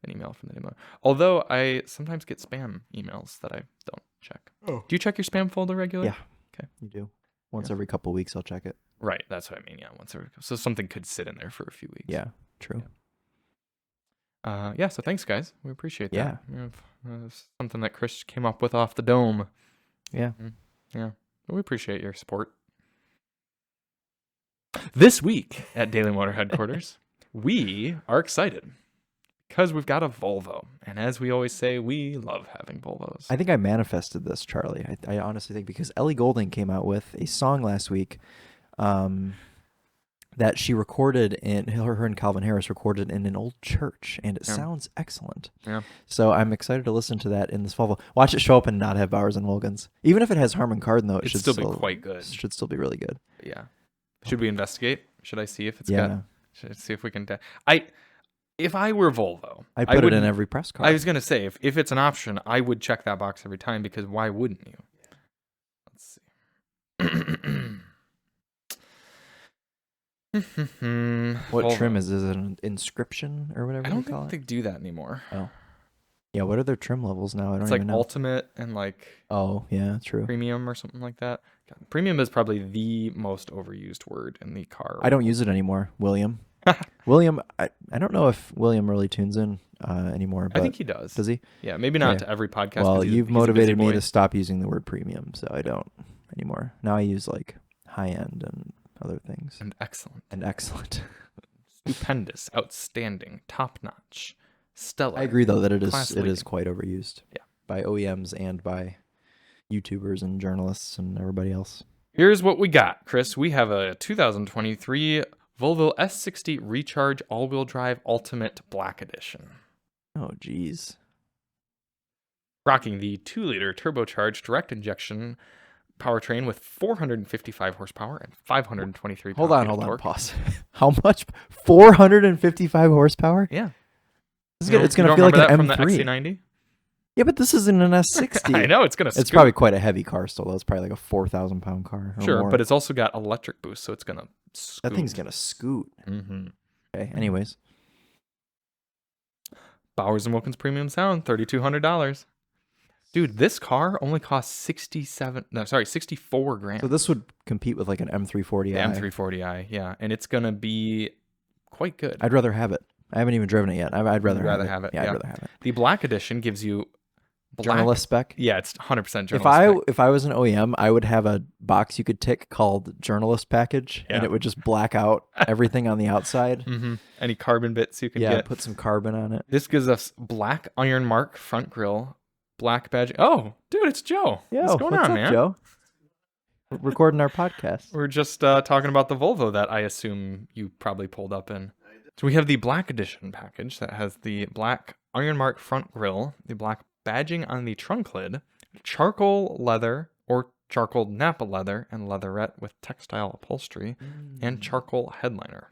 Speaker 2: an email from the Daily Motor. Although I sometimes get spam emails that I don't check. Oh. Do you check your spam folder regularly?
Speaker 1: Yeah.
Speaker 2: Okay.
Speaker 1: You do. Once every couple of weeks, I'll check it.
Speaker 2: Right, that's what I mean. Yeah, once every. So something could sit in there for a few weeks.
Speaker 1: Yeah, true.
Speaker 2: Yeah. So thanks, guys. We appreciate that.
Speaker 1: Yeah.
Speaker 2: Something that Chris came up with off the dome.
Speaker 1: Yeah.
Speaker 2: Yeah. We appreciate your support. This week at Daily Motor Headquarters, we are excited because we've got a Volvo. And as we always say, we love having Volvos.
Speaker 1: I think I manifested this, Charlie. I honestly think because Ellie Goulding came out with a song last week that she recorded her and Calvin Harris recorded in an old church, and it sounds excellent.
Speaker 2: Yeah.
Speaker 1: So I'm excited to listen to that in this Volvo. Watch it show up and not have Bowers and Wilkins. Even if it has Harman Kardon, though, it should
Speaker 2: still be quite good.
Speaker 1: Should still be really good.
Speaker 2: Yeah. Should we investigate? Should I see if it's
Speaker 1: Yeah.
Speaker 2: got? Should I see if we can? If I were Volvo,
Speaker 1: I put it in every press car.
Speaker 2: I was gonna say if it's an option, I would check that box every time because why wouldn't you? Let's see.
Speaker 1: What
Speaker 2: Volvo.
Speaker 1: trim is it? Is it an inscription or whatever
Speaker 2: I don't
Speaker 1: they call
Speaker 2: think
Speaker 1: it?
Speaker 2: they do that anymore.
Speaker 1: Oh. Yeah, what are their trim levels now? I don't
Speaker 2: It's
Speaker 1: even
Speaker 2: like
Speaker 1: know.
Speaker 2: ultimate and like
Speaker 1: Oh, yeah, true.
Speaker 2: premium or something like that. God, premium is probably the most overused word in the car.
Speaker 1: I don't use it anymore, William. William, I don't know if William really tunes in anymore. But
Speaker 2: I think he does.
Speaker 1: Does he?
Speaker 2: Yeah, maybe not
Speaker 1: Yeah.
Speaker 2: to every podcast.
Speaker 1: Well,
Speaker 2: 'cause
Speaker 1: you've
Speaker 2: he's a busy
Speaker 1: motivated me
Speaker 2: boy.
Speaker 1: to stop using the word premium, so I don't anymore. Now I use like high end and other things.
Speaker 2: And excellent.
Speaker 1: And excellent.
Speaker 2: Stupendous, outstanding, top notch, stellar.
Speaker 1: I agree though that it
Speaker 2: Class
Speaker 1: is
Speaker 2: leading.
Speaker 1: quite overused.
Speaker 2: Yeah.
Speaker 1: By OEMs and by YouTubers and journalists and everybody else.
Speaker 2: Here's what we got, Chris. We have a 2023 Volvo S60 Recharge all-wheel drive Ultimate Black Edition.
Speaker 1: Oh geez.
Speaker 2: Rocking the 2-liter turbocharged direct injection powertrain with 455 horsepower and 523
Speaker 1: Hold
Speaker 2: pound-feet
Speaker 1: on,
Speaker 2: of torque.
Speaker 1: pause. How much? 455 horsepower?
Speaker 2: Yeah.
Speaker 1: It's
Speaker 2: You
Speaker 1: gonna
Speaker 2: don't
Speaker 1: feel like
Speaker 2: remember
Speaker 1: an
Speaker 2: that from
Speaker 1: M3.
Speaker 2: the XC90?
Speaker 1: Yeah, but this isn't an S60.
Speaker 2: I know, it's going to
Speaker 1: It's probably quite a heavy car still, though. It's probably like a 4,000 pound car. Or
Speaker 2: Sure,
Speaker 1: more.
Speaker 2: but it's also got electric boost, so it's going to scoot.
Speaker 1: That thing's going to scoot.
Speaker 2: Mm-hmm.
Speaker 1: Okay, anyways.
Speaker 2: Bowers & Wilkins Premium Sound, $3,200. Dude, this car only costs 64 grand.
Speaker 1: So this would compete with like an M340i.
Speaker 2: The M340i, yeah. And it's going to be quite good.
Speaker 1: I'd rather have it. I haven't even driven it yet. I'd rather have it. Yeah,
Speaker 2: yeah.
Speaker 1: I'd rather have it.
Speaker 2: The Black Edition gives you black.
Speaker 1: Journalist spec?
Speaker 2: Yeah, it's 100% journalist spec.
Speaker 1: If I was an OEM, I would have a box you could tick called journalist package, and
Speaker 2: Yeah.
Speaker 1: it would just black out everything on the outside.
Speaker 2: Mm-hmm. Any carbon bits you can
Speaker 1: Yeah,
Speaker 2: get.
Speaker 1: put some carbon on it.
Speaker 2: This gives us black iron mark front grille, black badge. Oh, dude, it's Joe.
Speaker 1: Yo,
Speaker 2: What's going
Speaker 1: what's
Speaker 2: on,
Speaker 1: up,
Speaker 2: man?
Speaker 1: Joe? We're recording our podcast.
Speaker 2: We're just talking about the Volvo that I assume you probably pulled up in. So we have the Black Edition package that has the black iron mark front grille, the black badging on the trunk lid, charcoal leather or charcoal Napa leather and leatherette with textile upholstery, and charcoal headliner,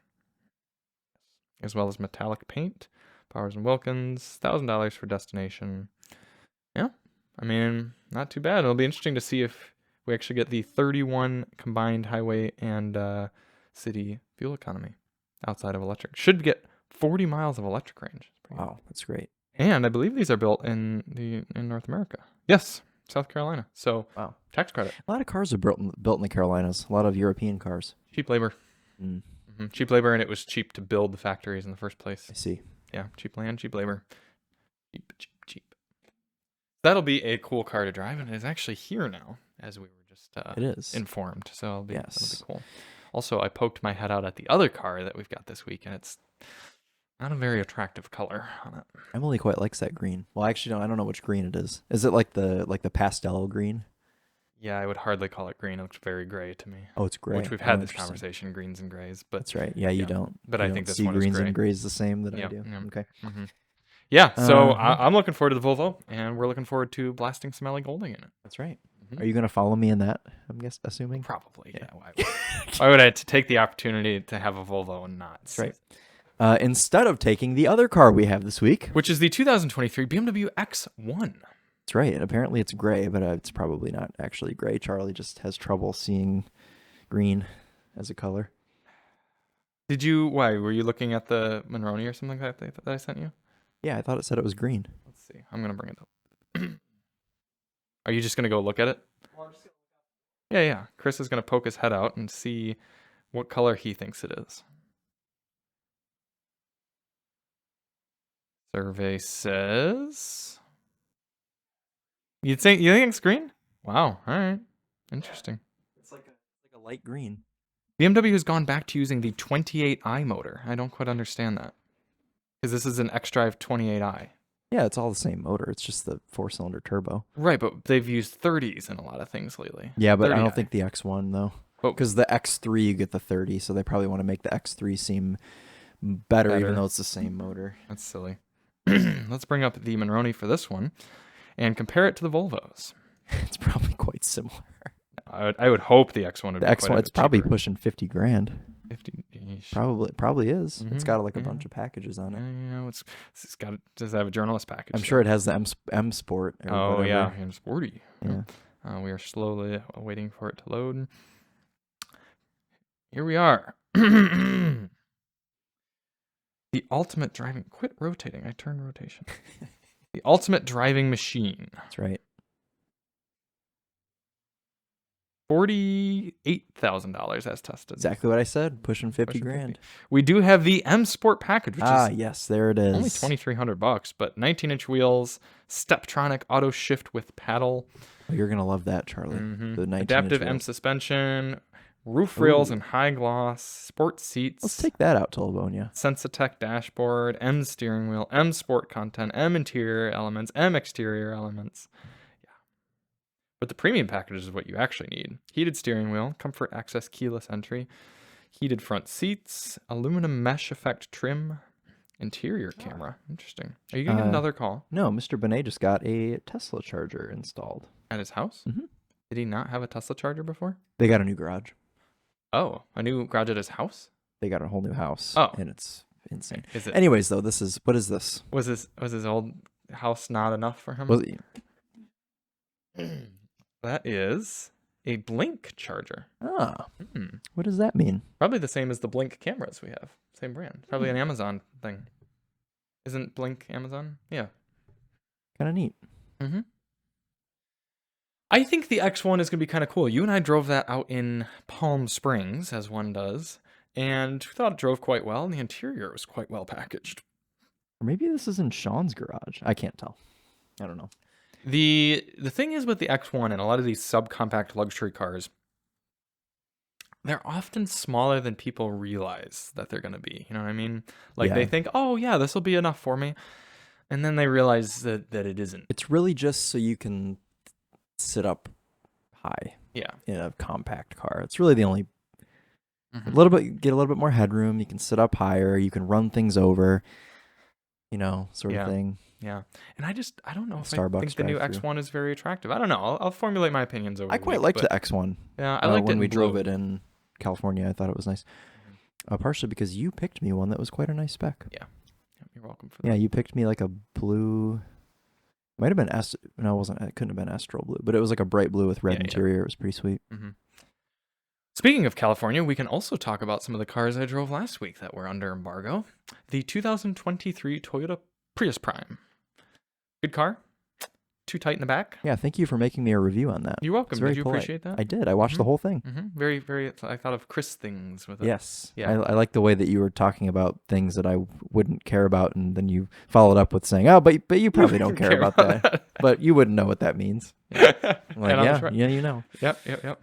Speaker 2: as well as metallic paint. Bowers and Wilkins, $1,000 for destination. Yeah, I mean, not too bad. It'll be interesting to see if we actually get the 31 combined highway and city fuel economy outside of electric. Should get 40 miles of electric range.
Speaker 1: Wow, that's great.
Speaker 2: And I believe these are built in North America. Yes, South Carolina. So
Speaker 1: wow,
Speaker 2: tax credit.
Speaker 1: A lot of cars are built in the Carolinas. A lot of European cars.
Speaker 2: Cheap labor. Cheap labor, and it was cheap to build the factories in the first place.
Speaker 1: I see.
Speaker 2: Yeah, cheap land, cheap labor. Cheap. That'll be a cool car to drive, and it is actually here now, as we were just
Speaker 1: it is
Speaker 2: informed. So that'll be cool. Also, I poked my head out at the other car that we've got this week, and it's not a very attractive color on it.
Speaker 1: Emily quite likes that green. Well, actually, no, I don't know which green it is. Is it like the pastel green?
Speaker 2: Yeah, I would hardly call it green. It looks very gray to me.
Speaker 1: Oh, it's gray.
Speaker 2: Which we've had this conversation, greens and grays. But
Speaker 1: that's right. Yeah, you don't.
Speaker 2: But I think this
Speaker 1: see
Speaker 2: one
Speaker 1: greens
Speaker 2: is gray.
Speaker 1: and grays the same that I do.
Speaker 2: Yeah.
Speaker 1: Okay.
Speaker 2: Yeah, so I'm looking forward to the Volvo, and we're looking forward to blasting some LA Golding in it.
Speaker 1: That's right. Are you going to follow me in that, I'm assuming?
Speaker 2: Probably, yeah. Why would I take the opportunity to have a Volvo and not?
Speaker 1: That's right. Instead of taking the other car we have this week.
Speaker 2: Which is the 2023 BMW X1.
Speaker 1: That's right. And apparently it's gray, but it's probably not actually gray. Charlie just has trouble seeing green as a color.
Speaker 2: Why? Were you looking at the Monroney or something like that I sent you?
Speaker 1: Yeah, I thought it said it was green.
Speaker 2: Let's see. I'm going to bring it up. Are you just going to go look at it? Yeah. Chris is going to poke his head out and see what color he thinks it is. Survey says... You think it's green? Wow. All right. Interesting.
Speaker 1: It's like a light green.
Speaker 2: BMW has gone back to using the 28i motor. I don't quite understand that. Because this is an xDrive 28i.
Speaker 1: Yeah, it's all the same motor. It's just the 4-cylinder turbo.
Speaker 2: Right, but they've used 30s in a lot of things lately.
Speaker 1: Yeah, but I don't think the X1, though. Because the X3, you get the 30, so they probably want to make the X3 seem better, even though it's the same motor.
Speaker 2: That's silly. Let's bring up the Monroney for this one and compare it to the Volvos.
Speaker 1: It's probably quite similar.
Speaker 2: I would hope the X1 would be
Speaker 1: X1, it's probably
Speaker 2: cheaper.
Speaker 1: pushing 50 grand.
Speaker 2: 50.
Speaker 1: Probably is. It's got like a bunch of packages on it.
Speaker 2: Yeah, does it have a journalist package?
Speaker 1: I'm sure it has the M Sport.
Speaker 2: Oh
Speaker 1: whatever.
Speaker 2: yeah, and sporty.
Speaker 1: Yeah.
Speaker 2: We are slowly waiting for it to load. Here we are. The ultimate driving. Quit rotating. I turned rotation. The ultimate driving machine.
Speaker 1: That's right.
Speaker 2: $48,000 as tested.
Speaker 1: Exactly what I said. Pushing 50 grand.
Speaker 2: We do have the M Sport package, which is
Speaker 1: yes, there it is.
Speaker 2: only $2,300, but 19-inch wheels, Steptronic auto shift with paddle.
Speaker 1: Oh, you're gonna love that, Charlie. The 19-inch
Speaker 2: adaptive M
Speaker 1: wheels.
Speaker 2: suspension, roof rails and high gloss, sport seats.
Speaker 1: Let's take that out to Livonia.
Speaker 2: Sensatech dashboard, M steering wheel, M sport content, M interior elements, M exterior elements. But the premium package is what you actually need. Heated steering wheel, comfort access keyless entry, heated front seats, aluminum mesh effect trim, interior camera. Interesting. Are you getting another call?
Speaker 1: No, Mr. Benet just got a Tesla charger installed.
Speaker 2: At his house?
Speaker 1: Mm-hmm.
Speaker 2: Did he not have a Tesla charger before?
Speaker 1: They got a new garage.
Speaker 2: Oh, a new garage at his house?
Speaker 1: They got a whole new house.
Speaker 2: Oh.
Speaker 1: And it's insane.
Speaker 2: Is it?
Speaker 1: Anyways, though, what is this?
Speaker 2: Was his old house not enough for him?
Speaker 1: Was
Speaker 2: That is a Blink charger.
Speaker 1: Ah. What does that mean?
Speaker 2: Probably the same as the Blink cameras we have. Same brand. Probably an Amazon thing. Isn't Blink Amazon? Yeah.
Speaker 1: Kind of neat.
Speaker 2: I think the X1 is going to be kind of cool. You and I drove that out in Palm Springs, as one does, and we thought it drove quite well, and the interior was quite well packaged.
Speaker 1: Or maybe this is in Sean's garage. I can't tell. I don't know.
Speaker 2: The thing is with the X1 and a lot of these subcompact luxury cars, they're often smaller than people realize that they're going to be. You know what I mean? Like they think, oh yeah, this will be enough for me. And then they realize that it isn't.
Speaker 1: It's really just so you can sit up high.
Speaker 2: Yeah.
Speaker 1: In a compact car. It's really the only get a little bit more headroom. You can sit up higher. You can run things over, sort of thing.
Speaker 2: Yeah. And I don't know if I
Speaker 1: Starbucks
Speaker 2: think the new
Speaker 1: drive-thru.
Speaker 2: X1 is very attractive. I don't know. I'll formulate my opinions over
Speaker 1: I
Speaker 2: the
Speaker 1: quite
Speaker 2: week,
Speaker 1: liked
Speaker 2: but
Speaker 1: the X1.
Speaker 2: yeah, I liked it
Speaker 1: when
Speaker 2: in
Speaker 1: we drove
Speaker 2: blue.
Speaker 1: it in California. I thought it was nice. Partially because you picked me one that was quite a nice spec.
Speaker 2: Yeah. You're welcome for that.
Speaker 1: Yeah, you picked me like a blue. Might have been no, it wasn't. It couldn't have been Astral blue, but it was like a bright blue with red interior. It was pretty sweet.
Speaker 2: Mm-hmm. Speaking of California, we can also talk about some of the cars I drove last week that were under embargo. The 2023 Toyota Prius Prime. Good car. Too tight in the back.
Speaker 1: Yeah, thank you for making me a review on that.
Speaker 2: You're welcome. Did you
Speaker 1: polite.
Speaker 2: appreciate that?
Speaker 1: I did. I watched the whole thing.
Speaker 2: Very, very. I thought of Chris things with it.
Speaker 1: Yes.
Speaker 2: Yeah.
Speaker 1: I like the way that you were talking about things that I wouldn't care about, and then you followed up with saying, "Oh, but you probably don't care about that. But you wouldn't know what that means."
Speaker 2: Yeah.
Speaker 1: I'm like, yeah, you know.
Speaker 2: Yep.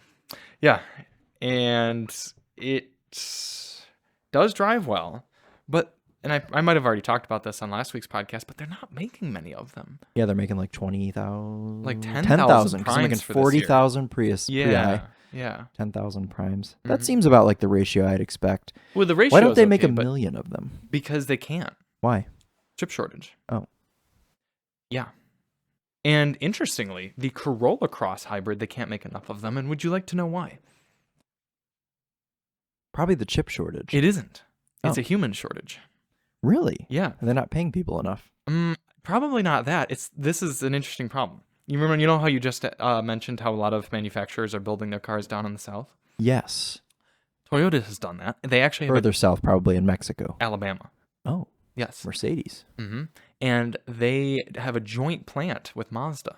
Speaker 2: Yeah, and it does drive well, but. And I might have already talked about this on last week's podcast, but they're not making many of them.
Speaker 1: Yeah, they're making like 20,000.
Speaker 2: Like 10,000
Speaker 1: because they're making
Speaker 2: Primes for
Speaker 1: 40,000 Prius.
Speaker 2: Yeah.
Speaker 1: 10,000 Primes. That seems about like the ratio I'd expect.
Speaker 2: Well, the ratio.
Speaker 1: Why don't they make
Speaker 2: okay,
Speaker 1: a million of them?
Speaker 2: Because they can't.
Speaker 1: Why?
Speaker 2: Chip shortage.
Speaker 1: Oh.
Speaker 2: Yeah. And interestingly, the Corolla Cross Hybrid, they can't make enough of them. And would you like to know why?
Speaker 1: Probably the chip shortage.
Speaker 2: It isn't. It's
Speaker 1: Oh.
Speaker 2: a human shortage.
Speaker 1: Really?
Speaker 2: Yeah.
Speaker 1: They're not paying people enough.
Speaker 2: Probably not that. This is an interesting problem. You know how you just mentioned how a lot of manufacturers are building their cars down in the south?
Speaker 1: Yes.
Speaker 2: Toyota has done that. They actually have
Speaker 1: Further south, probably in Mexico.
Speaker 2: Alabama.
Speaker 1: Oh.
Speaker 2: Yes.
Speaker 1: Mercedes.
Speaker 2: And they have a joint plant with Mazda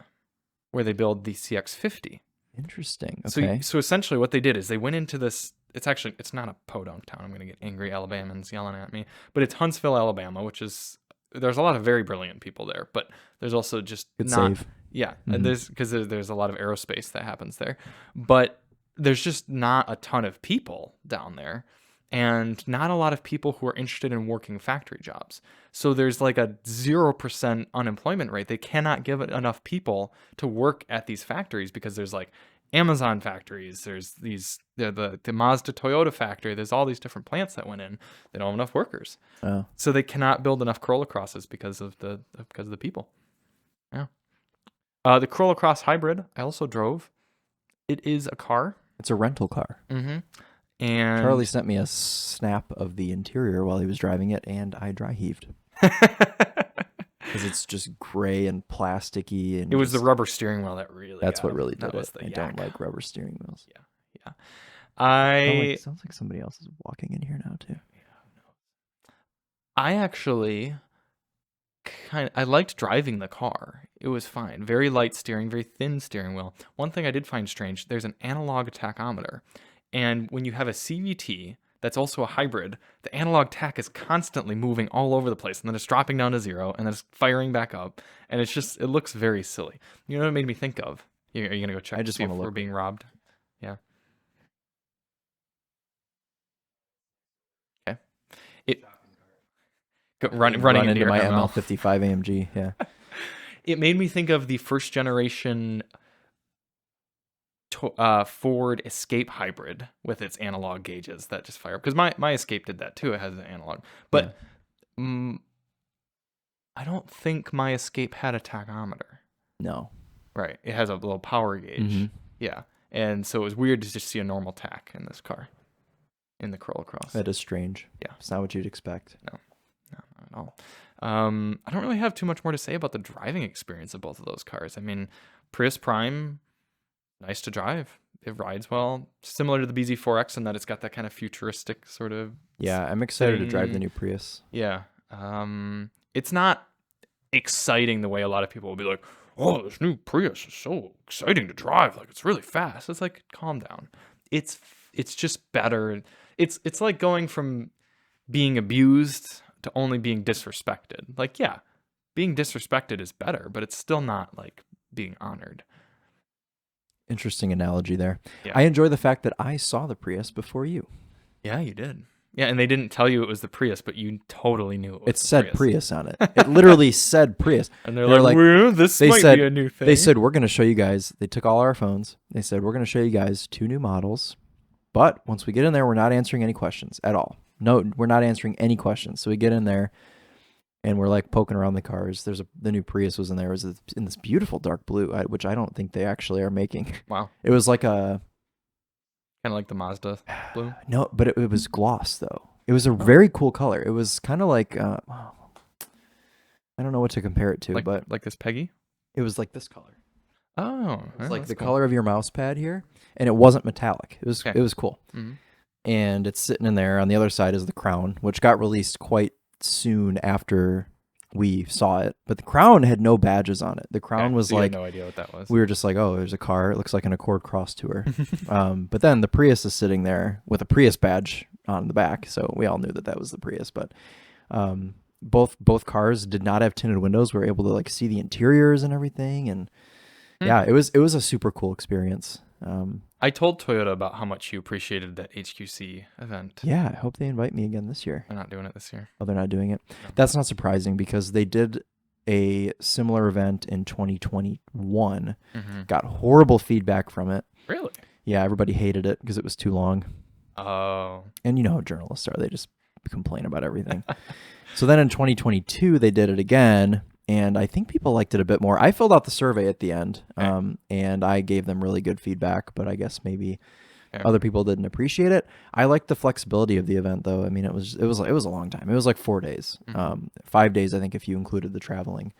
Speaker 2: where they build the CX-50.
Speaker 1: Interesting. Okay.
Speaker 2: So essentially what they did is they went into this. It's not a podunk town. I'm going to get angry Alabamans yelling at me. But it's Huntsville, Alabama, which is, there's a lot of very brilliant people there. But there's also just
Speaker 1: Good
Speaker 2: not.
Speaker 1: save.
Speaker 2: Yeah. And because there's a lot of aerospace that happens there. But there's just not a ton of people down there. And not a lot of people who are interested in working factory jobs. So there's like a 0% unemployment rate. They cannot give enough people to work at these factories because there's like Amazon factories. There's the Mazda Toyota factory. There's all these different plants that went in. They don't have enough workers.
Speaker 1: Oh.
Speaker 2: So they cannot build enough Corolla Crosses because of the people. Yeah. The Corolla Cross Hybrid I also drove. It is a car.
Speaker 1: It's a rental car.
Speaker 2: And
Speaker 1: Charlie sent me a snap of the interior while he was driving it, and I dry heaved. Because it's just gray and plasticky. And
Speaker 2: it was the rubber steering wheel that really
Speaker 1: That's
Speaker 2: got
Speaker 1: what
Speaker 2: him.
Speaker 1: really did
Speaker 2: That was
Speaker 1: it.
Speaker 2: the
Speaker 1: I don't like rubber steering wheels.
Speaker 2: Yeah.
Speaker 1: Sounds like somebody else is walking in here now, too.
Speaker 2: I actually I liked driving the car. It was fine. Very light steering, very thin steering wheel. One thing I did find strange, there's an analog tachometer. And when you have a CVT that's also a hybrid, the analog tach is constantly moving all over the place, and then it's dropping down to 0, and then it's firing back up, and it looks very silly. You know what it made me think of? Are you gonna go check?
Speaker 1: I just
Speaker 2: see if
Speaker 1: want to look.
Speaker 2: we're being robbed. Yeah. Okay. Running
Speaker 1: into
Speaker 2: your
Speaker 1: my
Speaker 2: ML.
Speaker 1: ML55 AMG. Yeah.
Speaker 2: It made me think of the first generation Ford Escape Hybrid with its analog gauges that just fire up. Because my Escape did that too. It has an analog. But I don't think my Escape had a tachometer.
Speaker 1: No.
Speaker 2: Right. It has a little power gauge. Yeah. And so it was weird to just see a normal tach in this car, in the Corolla Cross.
Speaker 1: That is strange.
Speaker 2: Yeah.
Speaker 1: It's not what you'd expect.
Speaker 2: No, not at all. I don't really have too much more to say about the driving experience of both of those cars. I mean, Prius Prime, nice to drive. It rides well. Similar to the BZ4X in that it's got that kind of futuristic sort of...
Speaker 1: Yeah, I'm excited to drive the new Prius.
Speaker 2: Yeah. It's not exciting the way a lot of people will be like, oh, this new Prius is so exciting to drive. Like, it's really fast. It's like, calm down. It's just better. It's like going from being abused to only being disrespected. Like, yeah, being disrespected is better, but it's still not like being honored.
Speaker 1: Interesting analogy there.
Speaker 2: Yeah.
Speaker 1: I enjoy the fact that I saw the Prius before you.
Speaker 2: Yeah, you did. Yeah, and they didn't tell you it was the Prius, but you totally knew it was
Speaker 1: It said
Speaker 2: Prius.
Speaker 1: Prius on it. It literally said Prius.
Speaker 2: And they're like, well, this might be a new thing.
Speaker 1: They said, we're going to show you guys. They took all our phones. They said, we're going to show you guys 2 new models. But once we get in there, we're not answering any questions at all. No, we're not answering any questions. So we get in there, and we're like poking around the cars. The new Prius was in there. It was in this beautiful dark blue, which I don't think they actually are making.
Speaker 2: Wow.
Speaker 1: It was like a
Speaker 2: Kind of like the Mazda blue.
Speaker 1: no, but it was gloss though. It was a very cool color. It was kind of like I don't know what to compare it to, but
Speaker 2: like this Peggy.
Speaker 1: it was like this color.
Speaker 2: Oh,
Speaker 1: It was like the
Speaker 2: cool.
Speaker 1: color of your mouse pad here, and it wasn't metallic. It was
Speaker 2: Okay.
Speaker 1: it was cool.
Speaker 2: Mhm.
Speaker 1: And it's sitting in there. On the other side is the Crown, which got released quite soon after we saw it. But the Crown had no badges on it. The Crown
Speaker 2: Okay,
Speaker 1: was
Speaker 2: so you had
Speaker 1: like,
Speaker 2: no idea what that was.
Speaker 1: we were just like, oh, there's a car. It looks like an Accord Cross Tour. But then the Prius is sitting there with a Prius badge on the back, so we all knew that was the Prius. But both cars did not have tinted windows. We were able to like see the interiors and everything, and yeah, it was a super cool experience.
Speaker 2: I told Toyota about how much you appreciated that HQC event.
Speaker 1: Yeah, I hope they invite me again this year.
Speaker 2: They're not doing it this year.
Speaker 1: Oh, they're not doing it.
Speaker 2: No.
Speaker 1: That's not surprising because they did a similar event in 2021.
Speaker 2: Mm-hmm.
Speaker 1: Got horrible feedback from it.
Speaker 2: Really?
Speaker 1: Yeah, everybody hated it because it was too long.
Speaker 2: Oh.
Speaker 1: And you know how journalists are. They just complain about everything. So then in 2022, they did it again. And I think people liked it a bit more. I filled out the survey at the end, and I gave them really good feedback. But I guess maybe other people didn't appreciate it. I liked the flexibility of the event, though. I mean, it was a long time. It was like 4 days, 5 days, I think, if you included the traveling.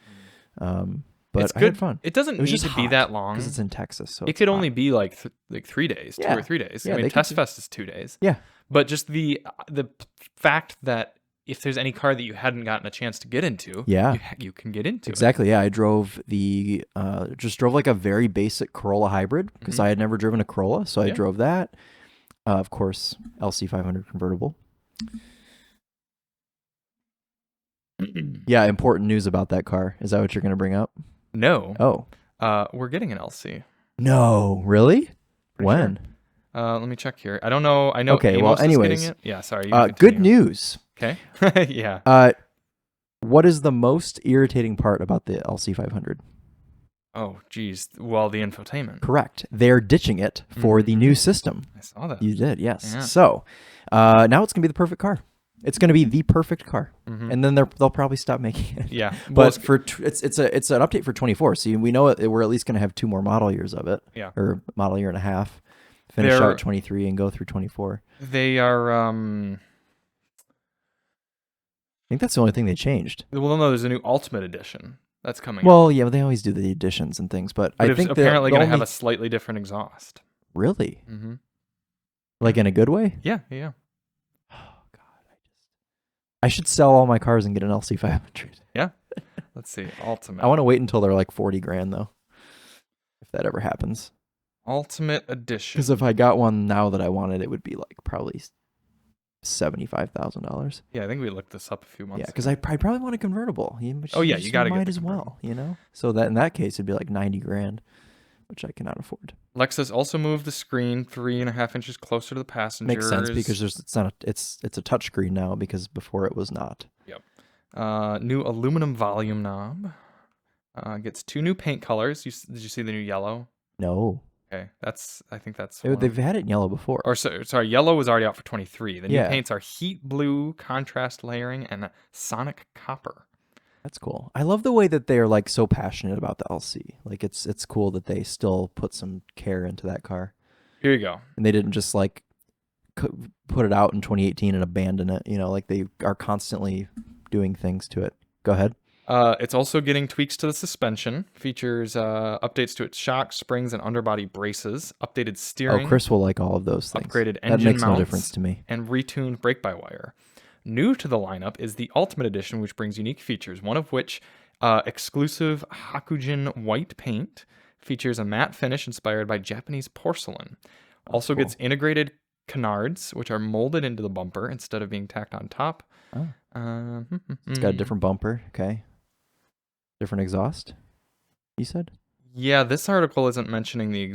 Speaker 1: But
Speaker 2: It's
Speaker 1: I
Speaker 2: good.
Speaker 1: had fun.
Speaker 2: It doesn't need to be that long
Speaker 1: because it's in Texas. So
Speaker 2: it could only be like 3 days, 2 or 3 days.
Speaker 1: Yeah,
Speaker 2: I mean, Test Fest is 2 days.
Speaker 1: Yeah,
Speaker 2: but just the fact that if there's any car that you hadn't gotten a chance to get into, you can get into
Speaker 1: exactly. Yeah, I drove like a very basic Corolla Hybrid because I had never driven a Corolla, so I drove that. Of course, LC 500 convertible. Yeah, important news about that car. Is that what you're going to bring up?
Speaker 2: No.
Speaker 1: Oh.
Speaker 2: We're getting an LC.
Speaker 1: No, really?
Speaker 2: Pretty
Speaker 1: When?
Speaker 2: Sure. Let me check here. I don't know. I know.
Speaker 1: Okay.
Speaker 2: Amos
Speaker 1: Well,
Speaker 2: is
Speaker 1: anyways.
Speaker 2: getting it. Yeah. Sorry.
Speaker 1: Good news.
Speaker 2: Okay. Yeah.
Speaker 1: What is the most irritating part about the LC 500?
Speaker 2: Oh, geez. Well, the infotainment.
Speaker 1: Correct. They're ditching it for the new system.
Speaker 2: I saw that.
Speaker 1: You did, yes.
Speaker 2: Yeah.
Speaker 1: So now it's gonna be the perfect car. It's gonna be the perfect car, and then they'll probably stop making it.
Speaker 2: Yeah.
Speaker 1: But it's an update for 24. So we know we're at least gonna have 2 more model years of it.
Speaker 2: Yeah.
Speaker 1: Or model year and a half. Finish out 23 and go through 24.
Speaker 2: They are.
Speaker 1: I think that's the only thing they changed.
Speaker 2: Well, no, there's a new Ultimate Edition that's coming.
Speaker 1: Well, yeah, they always do the additions and things, but I think
Speaker 2: it's apparently going to have a slightly different exhaust.
Speaker 1: Really?
Speaker 2: Mm-hmm.
Speaker 1: Like in a good way?
Speaker 2: Yeah, yeah.
Speaker 1: Oh God, I should sell all my cars and get an LC 500.
Speaker 2: Yeah. Let's see, Ultimate.
Speaker 1: I want to wait until they're like 40 grand though, if that ever happens.
Speaker 2: Ultimate Edition.
Speaker 1: Because if I got one now that I wanted, it would be like probably $75,000.
Speaker 2: Yeah, I think we looked this up a few months.
Speaker 1: Yeah, because I probably want a convertible. You
Speaker 2: got to
Speaker 1: might
Speaker 2: get
Speaker 1: as well, So that in that case, it'd be like 90 grand, which I cannot afford.
Speaker 2: Lexus also moved the screen 3.5 inches closer to the passengers.
Speaker 1: Makes sense because it's a touch screen now because before it was not.
Speaker 2: Yep. New aluminum volume knob. Gets 2 new paint colors. Did you see the new yellow?
Speaker 1: No.
Speaker 2: Okay, I think that's.
Speaker 1: They've had it in yellow before.
Speaker 2: Or sorry, yellow was already out for 23. The new
Speaker 1: Yeah.
Speaker 2: paints are heat blue, contrast layering, and sonic copper.
Speaker 1: That's cool. I love the way that they are like so passionate about the LC. Like it's cool that they still put some care into that car.
Speaker 2: Here you go.
Speaker 1: And they didn't just like put it out in 2018 and abandon it. Like they are constantly doing things to it. Go ahead.
Speaker 2: It's also getting tweaks to the suspension. Features updates to its shocks, springs, and underbody braces. Updated steering.
Speaker 1: Oh, Chris will like all of those things.
Speaker 2: Upgraded engine
Speaker 1: That makes
Speaker 2: mounts,
Speaker 1: no difference to me.
Speaker 2: And retuned brake-by-wire. New to the lineup is the Ultimate Edition, which brings unique features, one of which exclusive Hakugen white paint features a matte finish inspired by Japanese porcelain. Also gets integrated canards, which are molded into the bumper instead of being tacked on top.
Speaker 1: Oh. It's got a different bumper. Okay. Different exhaust, you said?
Speaker 2: Yeah, this article isn't mentioning the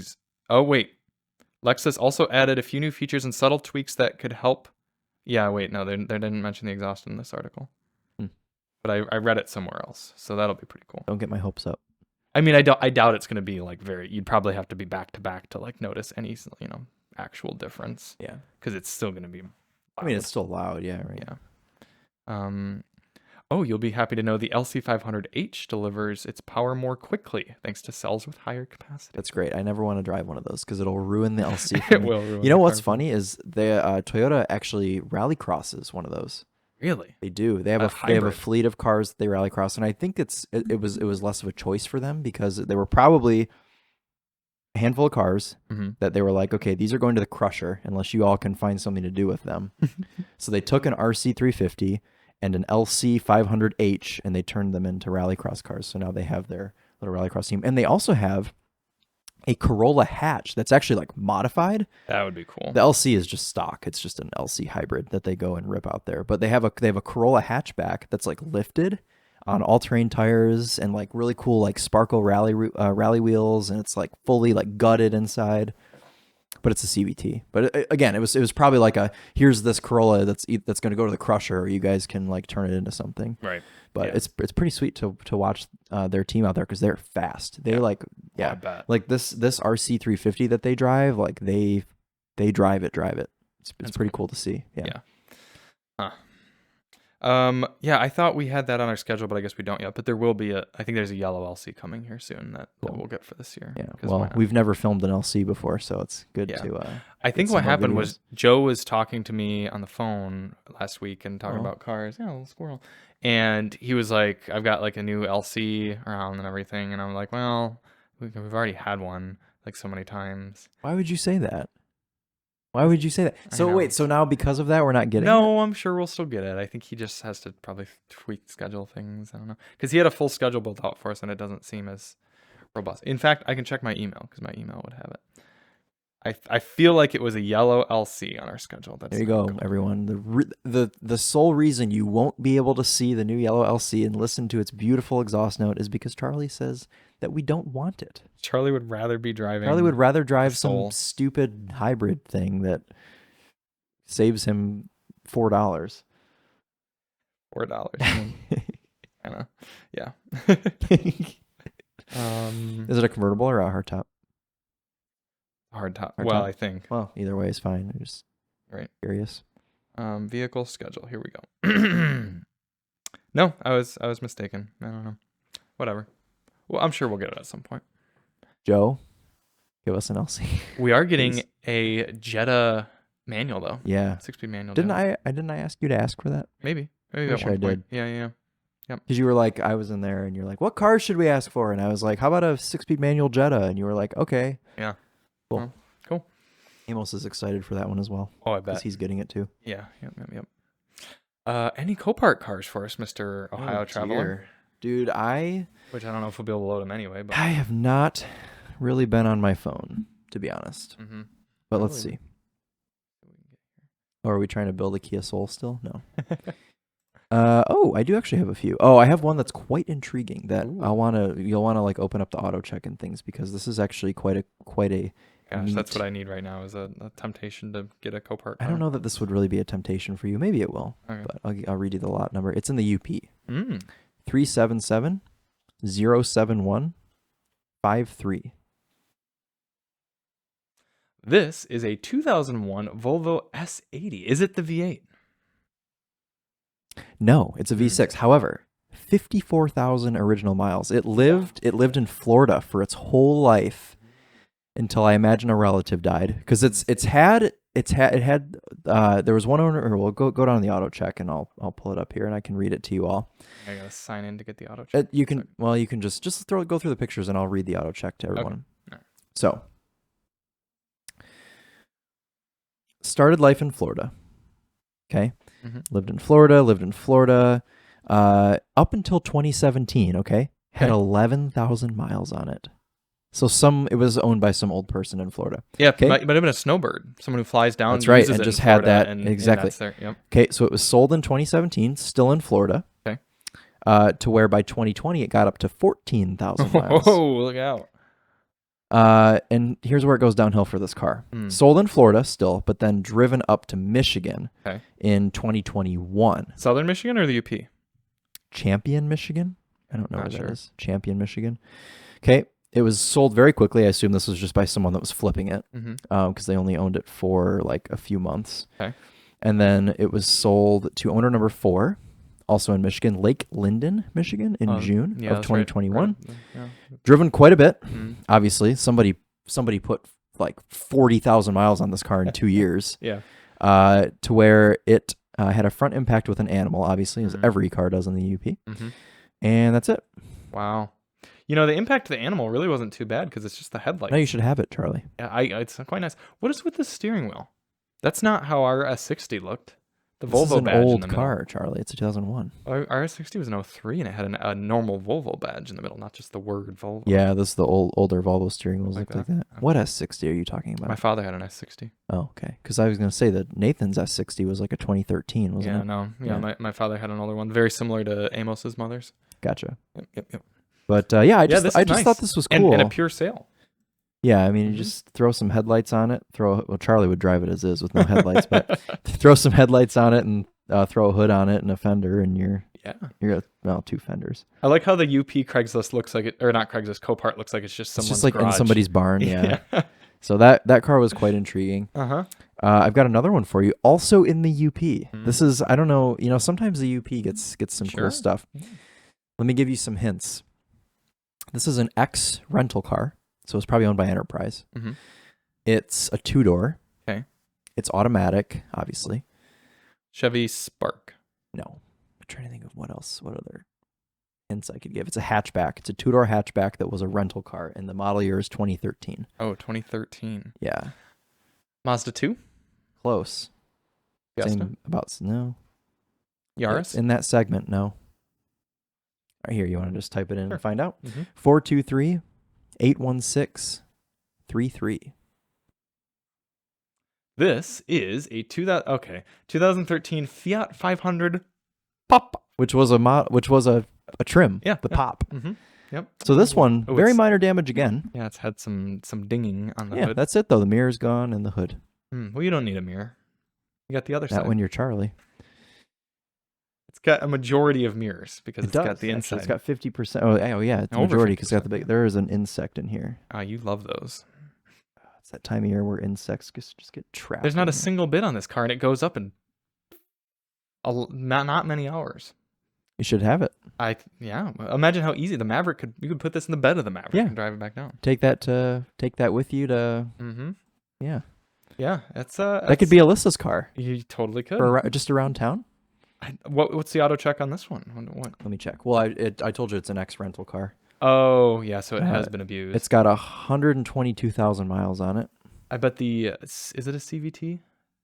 Speaker 2: oh, wait. Lexus also added a few new features and subtle tweaks that could help. Yeah, wait, no, they didn't mention the exhaust in this article. But I read it somewhere else, so that'll be pretty cool.
Speaker 1: Don't get my hopes up.
Speaker 2: I mean, I doubt it's going to be like you'd probably have to be back to back to like notice any, actual difference.
Speaker 1: Yeah.
Speaker 2: Because it's still going to be loud.
Speaker 1: I mean, it's still loud, yeah, right.
Speaker 2: Yeah. Oh, you'll be happy to know the LC500H delivers its power more quickly thanks to cells with higher capacity.
Speaker 1: That's great. I never want to drive one of those because it'll ruin the LC for
Speaker 2: It
Speaker 1: me.
Speaker 2: will ruin
Speaker 1: You know
Speaker 2: the
Speaker 1: what's
Speaker 2: car.
Speaker 1: funny is the Toyota actually rallycrosses one of those.
Speaker 2: Really?
Speaker 1: They do. They have
Speaker 2: A
Speaker 1: a
Speaker 2: hybrid.
Speaker 1: fleet of cars that they rallycross, and I think it was less of a choice for them because they were probably a handful of cars that they were like, okay, these are going to the crusher unless you all can find something to do with them. So they took an RC350 and an LC500H and they turned them into rallycross cars. So now they have their little rallycross team, and they also have a Corolla hatch that's actually like modified.
Speaker 2: That would be cool.
Speaker 1: The LC is just stock. It's just an LC hybrid that they go and rip out there. But they have a Corolla hatchback that's like lifted on all-terrain tires and like really cool like sparkle rally wheels, and it's like fully like gutted inside. But it's a CVT. But again, it was probably like here's this Corolla that's going to go to the crusher, or you guys can like turn it into something.
Speaker 2: Right.
Speaker 1: But
Speaker 2: Yeah.
Speaker 1: it's pretty sweet to watch their team out there because they're fast. They
Speaker 2: I bet.
Speaker 1: like this RC350 that they drive, like they drive it. It's pretty cool to see. Yeah.
Speaker 2: Huh. Yeah, I thought we had that on our schedule, but I guess we don't yet. But there will be I think there's a yellow LC coming here soon that we'll get for this year.
Speaker 1: Yeah.
Speaker 2: 'Cause why
Speaker 1: Well,
Speaker 2: not?
Speaker 1: we've never filmed an LC before, so it's good
Speaker 2: Yeah.
Speaker 1: to.
Speaker 2: I think
Speaker 1: get
Speaker 2: what
Speaker 1: some more
Speaker 2: happened
Speaker 1: videos.
Speaker 2: was Joe was talking to me on the phone last week and talking about cars. Yeah, little squirrel. And he was like, I've got like a new LC around and everything. And I'm like, well, we've already had one like so many times.
Speaker 1: Why would you say that? Why would you say that?
Speaker 2: I
Speaker 1: So
Speaker 2: know.
Speaker 1: wait, so now because of that, we're not getting it?
Speaker 2: No, I'm sure we'll still get it. I think he just has to probably tweak schedule things. I don't know. Because he had a full schedule built out for us and it doesn't seem as robust. In fact, I can check my email because my email would have it. I feel like it was a yellow LC on our schedule. That's
Speaker 1: There you go, everyone. The sole reason you won't be able to see the new yellow LC and listen to its beautiful exhaust note is because Charlie says that we don't want it.
Speaker 2: Charlie would rather be driving.
Speaker 1: Charlie would rather drive some
Speaker 2: Soul.
Speaker 1: stupid hybrid thing that saves him $4.
Speaker 2: $4. I know. Yeah.
Speaker 1: Is it a convertible or a hardtop?
Speaker 2: Hard top.
Speaker 1: Hard
Speaker 2: Well,
Speaker 1: top.
Speaker 2: I think.
Speaker 1: Well, either way is fine. I'm just
Speaker 2: Right.
Speaker 1: curious.
Speaker 2: Vehicle schedule. Here we go. No, I was mistaken. I don't know. Whatever. Well, I'm sure we'll get it at some point.
Speaker 1: Joe, give us an LC.
Speaker 2: We are getting
Speaker 1: Please.
Speaker 2: a Jetta manual though.
Speaker 1: Yeah.
Speaker 2: 6-speed manual.
Speaker 1: Didn't
Speaker 2: Jetta.
Speaker 1: I ask you to ask for that?
Speaker 2: Maybe
Speaker 1: Pretty
Speaker 2: at
Speaker 1: sure
Speaker 2: one
Speaker 1: I
Speaker 2: point.
Speaker 1: did.
Speaker 2: Yeah.
Speaker 1: Because you were like, I was in there and you're like, what cars should we ask for? And I was like, how about a 6-speed manual Jetta? And you were like, okay.
Speaker 2: Yeah.
Speaker 1: Cool.
Speaker 2: Well, cool.
Speaker 1: Amos is excited for that one as well.
Speaker 2: Oh, I
Speaker 1: Because
Speaker 2: bet.
Speaker 1: he's getting it too.
Speaker 2: Yeah. Yep. Any CoPart cars for us, Mr. Ohio Traveler?
Speaker 1: Dear. Dude,
Speaker 2: Which I don't know if we'll be able to load them anyway. But
Speaker 1: I have not really been on my phone, to be honest.
Speaker 2: mm-hmm.
Speaker 1: But let's
Speaker 2: Really?
Speaker 1: see. Or are we trying to build a Kia Soul still? No. I do actually have a few. Oh, I have one that's quite intriguing that
Speaker 2: Ooh.
Speaker 1: you'll wanna like open up the auto check and things because this is actually quite a
Speaker 2: Gosh, that's
Speaker 1: neat-
Speaker 2: what I need right now is a temptation to get a CoPart.
Speaker 1: I don't know that this would really be a temptation for you. Maybe it will.
Speaker 2: Okay.
Speaker 1: But I'll read you the lot number. It's in the UP.
Speaker 2: Mm.
Speaker 1: 377 071 53.
Speaker 2: This is a 2001 Volvo S80. Is it the V8?
Speaker 1: No, it's a
Speaker 2: Hmm.
Speaker 1: V6. However, 54,000 original miles. It lived in Florida for its whole life until I imagine a relative died because it had there was one owner. Or we'll go down the auto check and I'll pull it up here and I can read it to you all.
Speaker 2: I gotta sign in to get the auto check.
Speaker 1: You can just go through the pictures and I'll read the auto check to everyone.
Speaker 2: Alright.
Speaker 1: So, started life in Florida. Okay.
Speaker 2: Mhm.
Speaker 1: Lived in Florida, up until 2017, okay? Had
Speaker 2: Okay.
Speaker 1: 11,000 miles on it. So it was owned by some old person in Florida.
Speaker 2: Yeah,
Speaker 1: Okay.
Speaker 2: might have been a snowbird. Someone who flies down.
Speaker 1: That's right,
Speaker 2: uses
Speaker 1: and
Speaker 2: it in
Speaker 1: just had
Speaker 2: Florida,
Speaker 1: that-
Speaker 2: and
Speaker 1: exactly.
Speaker 2: that's there. Yep.
Speaker 1: Okay, so it was sold in 2017, still in Florida.
Speaker 2: Okay.
Speaker 1: To where by 2020 it got up to 14,000 miles.
Speaker 2: Oh, look out.
Speaker 1: And here's where it goes downhill for this car.
Speaker 2: Mm.
Speaker 1: Sold in Florida still, but then driven up to Michigan
Speaker 2: Okay.
Speaker 1: in 2021.
Speaker 2: Southern Michigan or the UP?
Speaker 1: Champion, Michigan? I don't know
Speaker 2: Not
Speaker 1: where
Speaker 2: sure.
Speaker 1: that is. Champion, Michigan. Okay. It was sold very quickly. I assume this was just by someone that was flipping it
Speaker 2: Mm-hmm.
Speaker 1: because they only owned it for like a few months.
Speaker 2: Okay.
Speaker 1: And then it was sold to owner number 4 also in Michigan, Lake Linden, Michigan, in June of
Speaker 2: that's
Speaker 1: 2021.
Speaker 2: Right. Yeah.
Speaker 1: Driven quite a bit.
Speaker 2: Mhm.
Speaker 1: Obviously, somebody put like 40,000 miles on this car in 2 years.
Speaker 2: Yeah.
Speaker 1: To where it had a front impact with an animal, obviously, as
Speaker 2: Mhm.
Speaker 1: every car does in the UP.
Speaker 2: Mhm.
Speaker 1: And that's it.
Speaker 2: Wow. The impact of the animal really wasn't too bad because it's just the headlights.
Speaker 1: No, you should have it, Charlie.
Speaker 2: Yeah, it's quite nice. What is with the steering wheel? That's not how our S60 looked. The
Speaker 1: This is
Speaker 2: Volvo
Speaker 1: an
Speaker 2: badge in
Speaker 1: old
Speaker 2: the middle.
Speaker 1: car, Charlie. It's a 2001.
Speaker 2: Our S60 was an 03 and it had a normal Volvo badge in the middle, not just the word Volvo.
Speaker 1: Yeah, this is the older Volvo steering wheels
Speaker 2: Like
Speaker 1: look like
Speaker 2: that?
Speaker 1: that.
Speaker 2: Okay.
Speaker 1: What S60 are you talking about?
Speaker 2: My father had an S60.
Speaker 1: Oh, okay. Because I was going to say that Nathan's S60 was like a 2013, wasn't
Speaker 2: Yeah,
Speaker 1: it?
Speaker 2: no.
Speaker 1: Yeah.
Speaker 2: Yeah, my father had an older one, very similar to Amos's mother's.
Speaker 1: Gotcha.
Speaker 2: Yep.
Speaker 1: But yeah, I just
Speaker 2: nice.
Speaker 1: thought this was cool.
Speaker 2: And a pure sale.
Speaker 1: Yeah, I mean, you
Speaker 2: Mhm.
Speaker 1: just throw some headlights on it. Well, Charlie would drive it as is with no headlights, but throw some headlights on it and throw a hood on it and a fender, and you're at 2 fenders.
Speaker 2: I like how the UP Craigslist looks like it, or not Craigslist, CoPart looks like it's just
Speaker 1: It's
Speaker 2: someone's
Speaker 1: just like
Speaker 2: garage.
Speaker 1: in somebody's barn. Yeah. So that car was quite intriguing. I've got another one for you, also in the UP. This is, I don't know, sometimes the UP gets some cool stuff.
Speaker 2: Yeah.
Speaker 1: Let me give you some hints. This is an X rental car, so it's probably owned by Enterprise.
Speaker 2: Mm-hmm.
Speaker 1: It's a 2-door.
Speaker 2: Okay.
Speaker 1: It's automatic, obviously.
Speaker 2: Chevy Spark.
Speaker 1: No. I'm trying to think of what other hints I could give. It's a hatchback. It's a 2-door hatchback that was a rental car, and the model year is 2013.
Speaker 2: Oh, 2013.
Speaker 1: Yeah.
Speaker 2: Mazda 2?
Speaker 1: Close.
Speaker 2: Fiesta?
Speaker 1: Same about, no.
Speaker 2: Yaris?
Speaker 1: In that segment, no. Right here, you want to just type it in and find out?
Speaker 2: Mm-hmm.
Speaker 1: 423-816-33.
Speaker 2: This is a 2013 Fiat 500 Pop.
Speaker 1: Which was a trim.
Speaker 2: Yeah,
Speaker 1: The
Speaker 2: yeah.
Speaker 1: Pop.
Speaker 2: Mm-hmm. Yep.
Speaker 1: So this one,
Speaker 2: Oh,
Speaker 1: very
Speaker 2: it's-
Speaker 1: minor damage again.
Speaker 2: Yeah, it's had some dinging on the
Speaker 1: Yeah,
Speaker 2: hood.
Speaker 1: that's it though. The mirror's gone and the hood.
Speaker 2: Well, you don't need a mirror. You got the other
Speaker 1: That
Speaker 2: side.
Speaker 1: when you're Charlie.
Speaker 2: It's got a majority of mirrors because it's got the
Speaker 1: actually.
Speaker 2: inside.
Speaker 1: It's got 50%. Oh yeah, it's a
Speaker 2: Over
Speaker 1: majority because got
Speaker 2: 50%,
Speaker 1: there is an insect in here.
Speaker 2: You love those.
Speaker 1: It's that time of year where insects just get trapped.
Speaker 2: There's not
Speaker 1: in
Speaker 2: a
Speaker 1: here.
Speaker 2: single bit on this car, and it goes up in not many hours.
Speaker 1: You should have it.
Speaker 2: Imagine how easy the Maverick you could put this in the bed of the Maverick
Speaker 1: Yeah.
Speaker 2: and drive it back down.
Speaker 1: Take that with you to.
Speaker 2: Mm-hmm.
Speaker 1: Yeah,
Speaker 2: Yeah, it's
Speaker 1: that could be Alyssa's car.
Speaker 2: You totally could.
Speaker 1: For just around town.
Speaker 2: What's the auto check on this one? What?
Speaker 1: Let me check. Well, I told you it's an X rental car.
Speaker 2: Oh yeah, so it has been abused.
Speaker 1: It's got 122,000 miles on it.
Speaker 2: I bet is it a CVT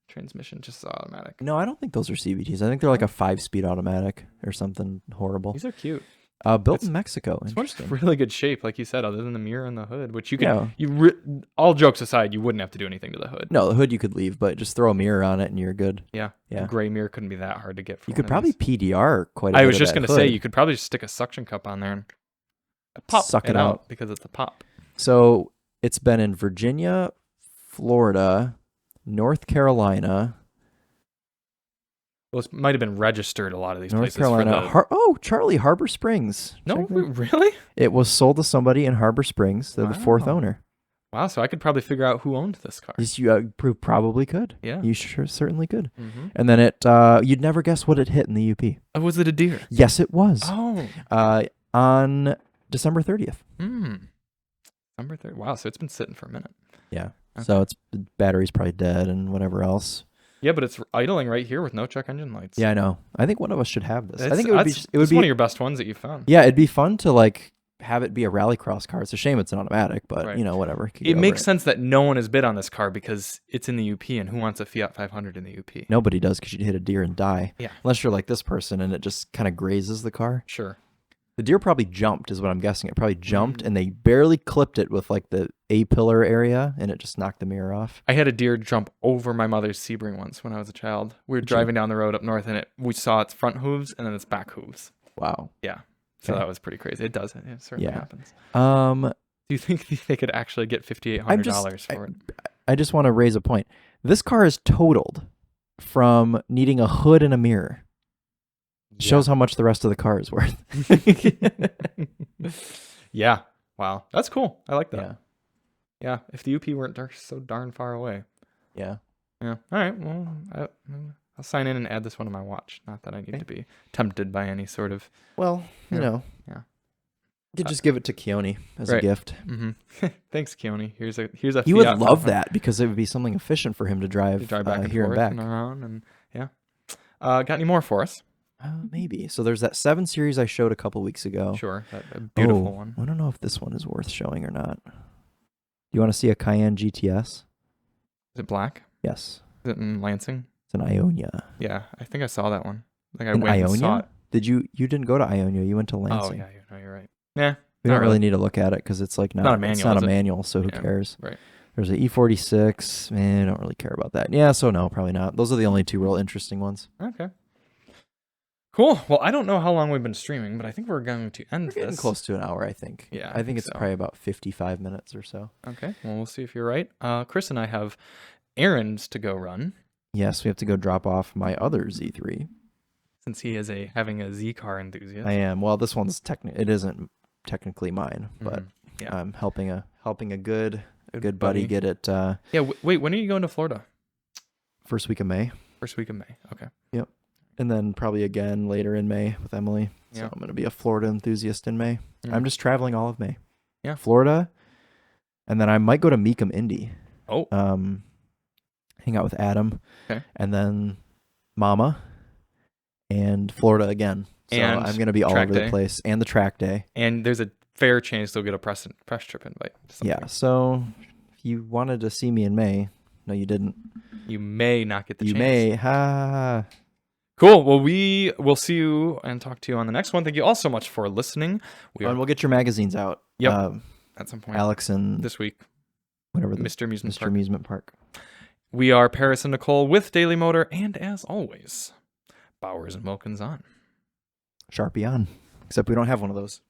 Speaker 2: transmission? Just automatic.
Speaker 1: No, I don't think those are CVTs. I think they're like a 5-speed automatic or something horrible.
Speaker 2: These are cute.
Speaker 1: Built in Mexico.
Speaker 2: This one's
Speaker 1: Interesting.
Speaker 2: really good shape, like you said, other than the mirror and the hood, which you can.
Speaker 1: Yeah.
Speaker 2: All jokes aside, you wouldn't have to do anything to the hood.
Speaker 1: No, the hood you could leave, but just throw a mirror on it and you're good.
Speaker 2: Yeah.
Speaker 1: Yeah.
Speaker 2: A gray mirror couldn't be that hard to get.
Speaker 1: You could probably PDR quite a bit.
Speaker 2: I was
Speaker 1: of
Speaker 2: just
Speaker 1: that
Speaker 2: going to say
Speaker 1: hood.
Speaker 2: you could probably just stick a suction cup on there and pop
Speaker 1: Suck it out.
Speaker 2: because it's a pop.
Speaker 1: So it's been in Virginia, Florida, North Carolina.
Speaker 2: Well, it might have been registered a lot of these
Speaker 1: North
Speaker 2: places.
Speaker 1: Carolina. Charlie, Harbor Springs.
Speaker 2: No,
Speaker 1: Check that.
Speaker 2: really?
Speaker 1: It was sold to somebody in Harbor Springs. They're the 4th
Speaker 2: Wow.
Speaker 1: owner.
Speaker 2: Wow, so I could probably figure out who owned this car.
Speaker 1: Yes, you probably could.
Speaker 2: Yeah.
Speaker 1: You certainly could.
Speaker 2: Mm-hmm.
Speaker 1: And then you'd never guess what it hit in the UP.
Speaker 2: Was it a deer?
Speaker 1: Yes, it was.
Speaker 2: Oh.
Speaker 1: On December 30th.
Speaker 2: Number 3. Wow, so it's been sitting for a minute.
Speaker 1: Yeah.
Speaker 2: Okay.
Speaker 1: So the battery's probably dead and whatever else.
Speaker 2: Yeah, but it's idling right here with no check engine lights.
Speaker 1: Yeah, I know. I think one of us should have this. I
Speaker 2: It's-
Speaker 1: think it would be.
Speaker 2: that's-
Speaker 1: It would
Speaker 2: it's
Speaker 1: be
Speaker 2: one of your best ones that you found.
Speaker 1: Yeah, it'd be fun to have it be a rallycross car. It's a shame it's an automatic, but
Speaker 2: Right.
Speaker 1: Whatever. Could
Speaker 2: It
Speaker 1: get
Speaker 2: makes
Speaker 1: over
Speaker 2: sense that no one has bid on this car because it's in the UP, and who wants a Fiat 500 in the UP?
Speaker 1: Nobody does because you'd hit a deer and die.
Speaker 2: Yeah.
Speaker 1: Unless you're like this person and it just kind of grazes the car.
Speaker 2: Sure.
Speaker 1: The deer probably jumped, is what I'm guessing. It probably jumped and they barely clipped it with the A-pillar area and it just knocked the mirror off.
Speaker 2: I had a deer jump over my mother's Sebring once when I was a child. We were driving down the road up north, and we saw its front hooves and then its back hooves.
Speaker 1: Wow.
Speaker 2: Yeah. So
Speaker 1: Okay.
Speaker 2: that was pretty crazy. It does. It certainly
Speaker 1: Yeah.
Speaker 2: happens. Do you think they could actually get $5,800 for it?
Speaker 1: I just want to raise a point. This car is totaled from needing a hood and a mirror. Shows how much the rest of the car is worth.
Speaker 2: Yeah. Wow. That's cool. I like that.
Speaker 1: Yeah.
Speaker 2: Yeah. If the UP weren't so darn far away.
Speaker 1: Yeah.
Speaker 2: Yeah. All right. Well, I'll sign in and add this one to my watch. Not that I need to be tempted by any sort of.
Speaker 1: Well, you know.
Speaker 2: Yeah.
Speaker 1: You could just give it to Keone as a gift.
Speaker 2: Mm-hmm. Thanks, Keone. Here's a.
Speaker 1: He would love that because it would be something efficient for him to drive
Speaker 2: back and
Speaker 1: here
Speaker 2: forth
Speaker 1: and back.
Speaker 2: and around, and yeah. Got any more for us?
Speaker 1: Maybe. So there's that 7 Series I showed a couple weeks ago.
Speaker 2: Sure, that beautiful one.
Speaker 1: I don't know if this one is worth showing or not. You want to see a Cayenne GTS?
Speaker 2: Is it black?
Speaker 1: Yes.
Speaker 2: Is it in Lansing?
Speaker 1: It's an Ionia.
Speaker 2: Yeah, I think I saw that one. Like I
Speaker 1: An
Speaker 2: went
Speaker 1: Ionia?
Speaker 2: and saw it.
Speaker 1: Did you didn't go to Ionia, you went to Lansing.
Speaker 2: Oh yeah, no, you're right. Yeah.
Speaker 1: We don't really need to look at it because it's like
Speaker 2: not a manual.
Speaker 1: It's not a manual, so who cares?
Speaker 2: Right.
Speaker 1: There's an E46. Man, I don't really care about that. Yeah, so no, probably not. Those are the only 2 real interesting ones.
Speaker 2: Okay. Cool. Well, I don't know how long we've been streaming, but I think we're going to end
Speaker 1: We're getting
Speaker 2: this.
Speaker 1: close to an hour, I think.
Speaker 2: Yeah,
Speaker 1: I think it's
Speaker 2: so.
Speaker 1: probably about 55 minutes or so.
Speaker 2: Okay. Well, we'll see if you're right. Chris and I have errands to go run.
Speaker 1: Yes, we have to go drop off my other Z3.
Speaker 2: Since he is having a Z car enthusiast.
Speaker 1: I am. Well, this one's it isn't technically mine, but
Speaker 2: yeah.
Speaker 1: I'm helping a good buddy get it.
Speaker 2: Yeah. Wait. When are you going to Florida?
Speaker 1: First week of May.
Speaker 2: First week of May. Okay.
Speaker 1: Yep. And then probably again later in May with Emily. So I'm going to be a Florida enthusiast in May. I'm just traveling all of May.
Speaker 2: Yeah.
Speaker 1: Florida. And then I might go to Meekum, Indy.
Speaker 2: Oh.
Speaker 1: Hang out with Adam.
Speaker 2: Okay.
Speaker 1: And then Mama. And Florida again. So
Speaker 2: and
Speaker 1: I'm going to be all over the place. And the track day.
Speaker 2: And there's a fair chance they'll get a press trip invite.
Speaker 1: Yeah. So if you wanted to see me in May, no, you didn't.
Speaker 2: You may not get the chance.
Speaker 1: You may. Ha.
Speaker 2: Cool. Well, we will see you and talk to you on the next one. Thank you all so much for listening.
Speaker 1: And we'll get your magazines out.
Speaker 2: Yep. At some point.
Speaker 1: Alex and
Speaker 2: this week.
Speaker 1: Whatever.
Speaker 2: Mr. Amusement
Speaker 1: Amusement Park.
Speaker 2: We are Paris and Nicole with Daily Motor. And as always, Bowers and Wilkins on.
Speaker 1: Sharpie on. Except we don't have one of those.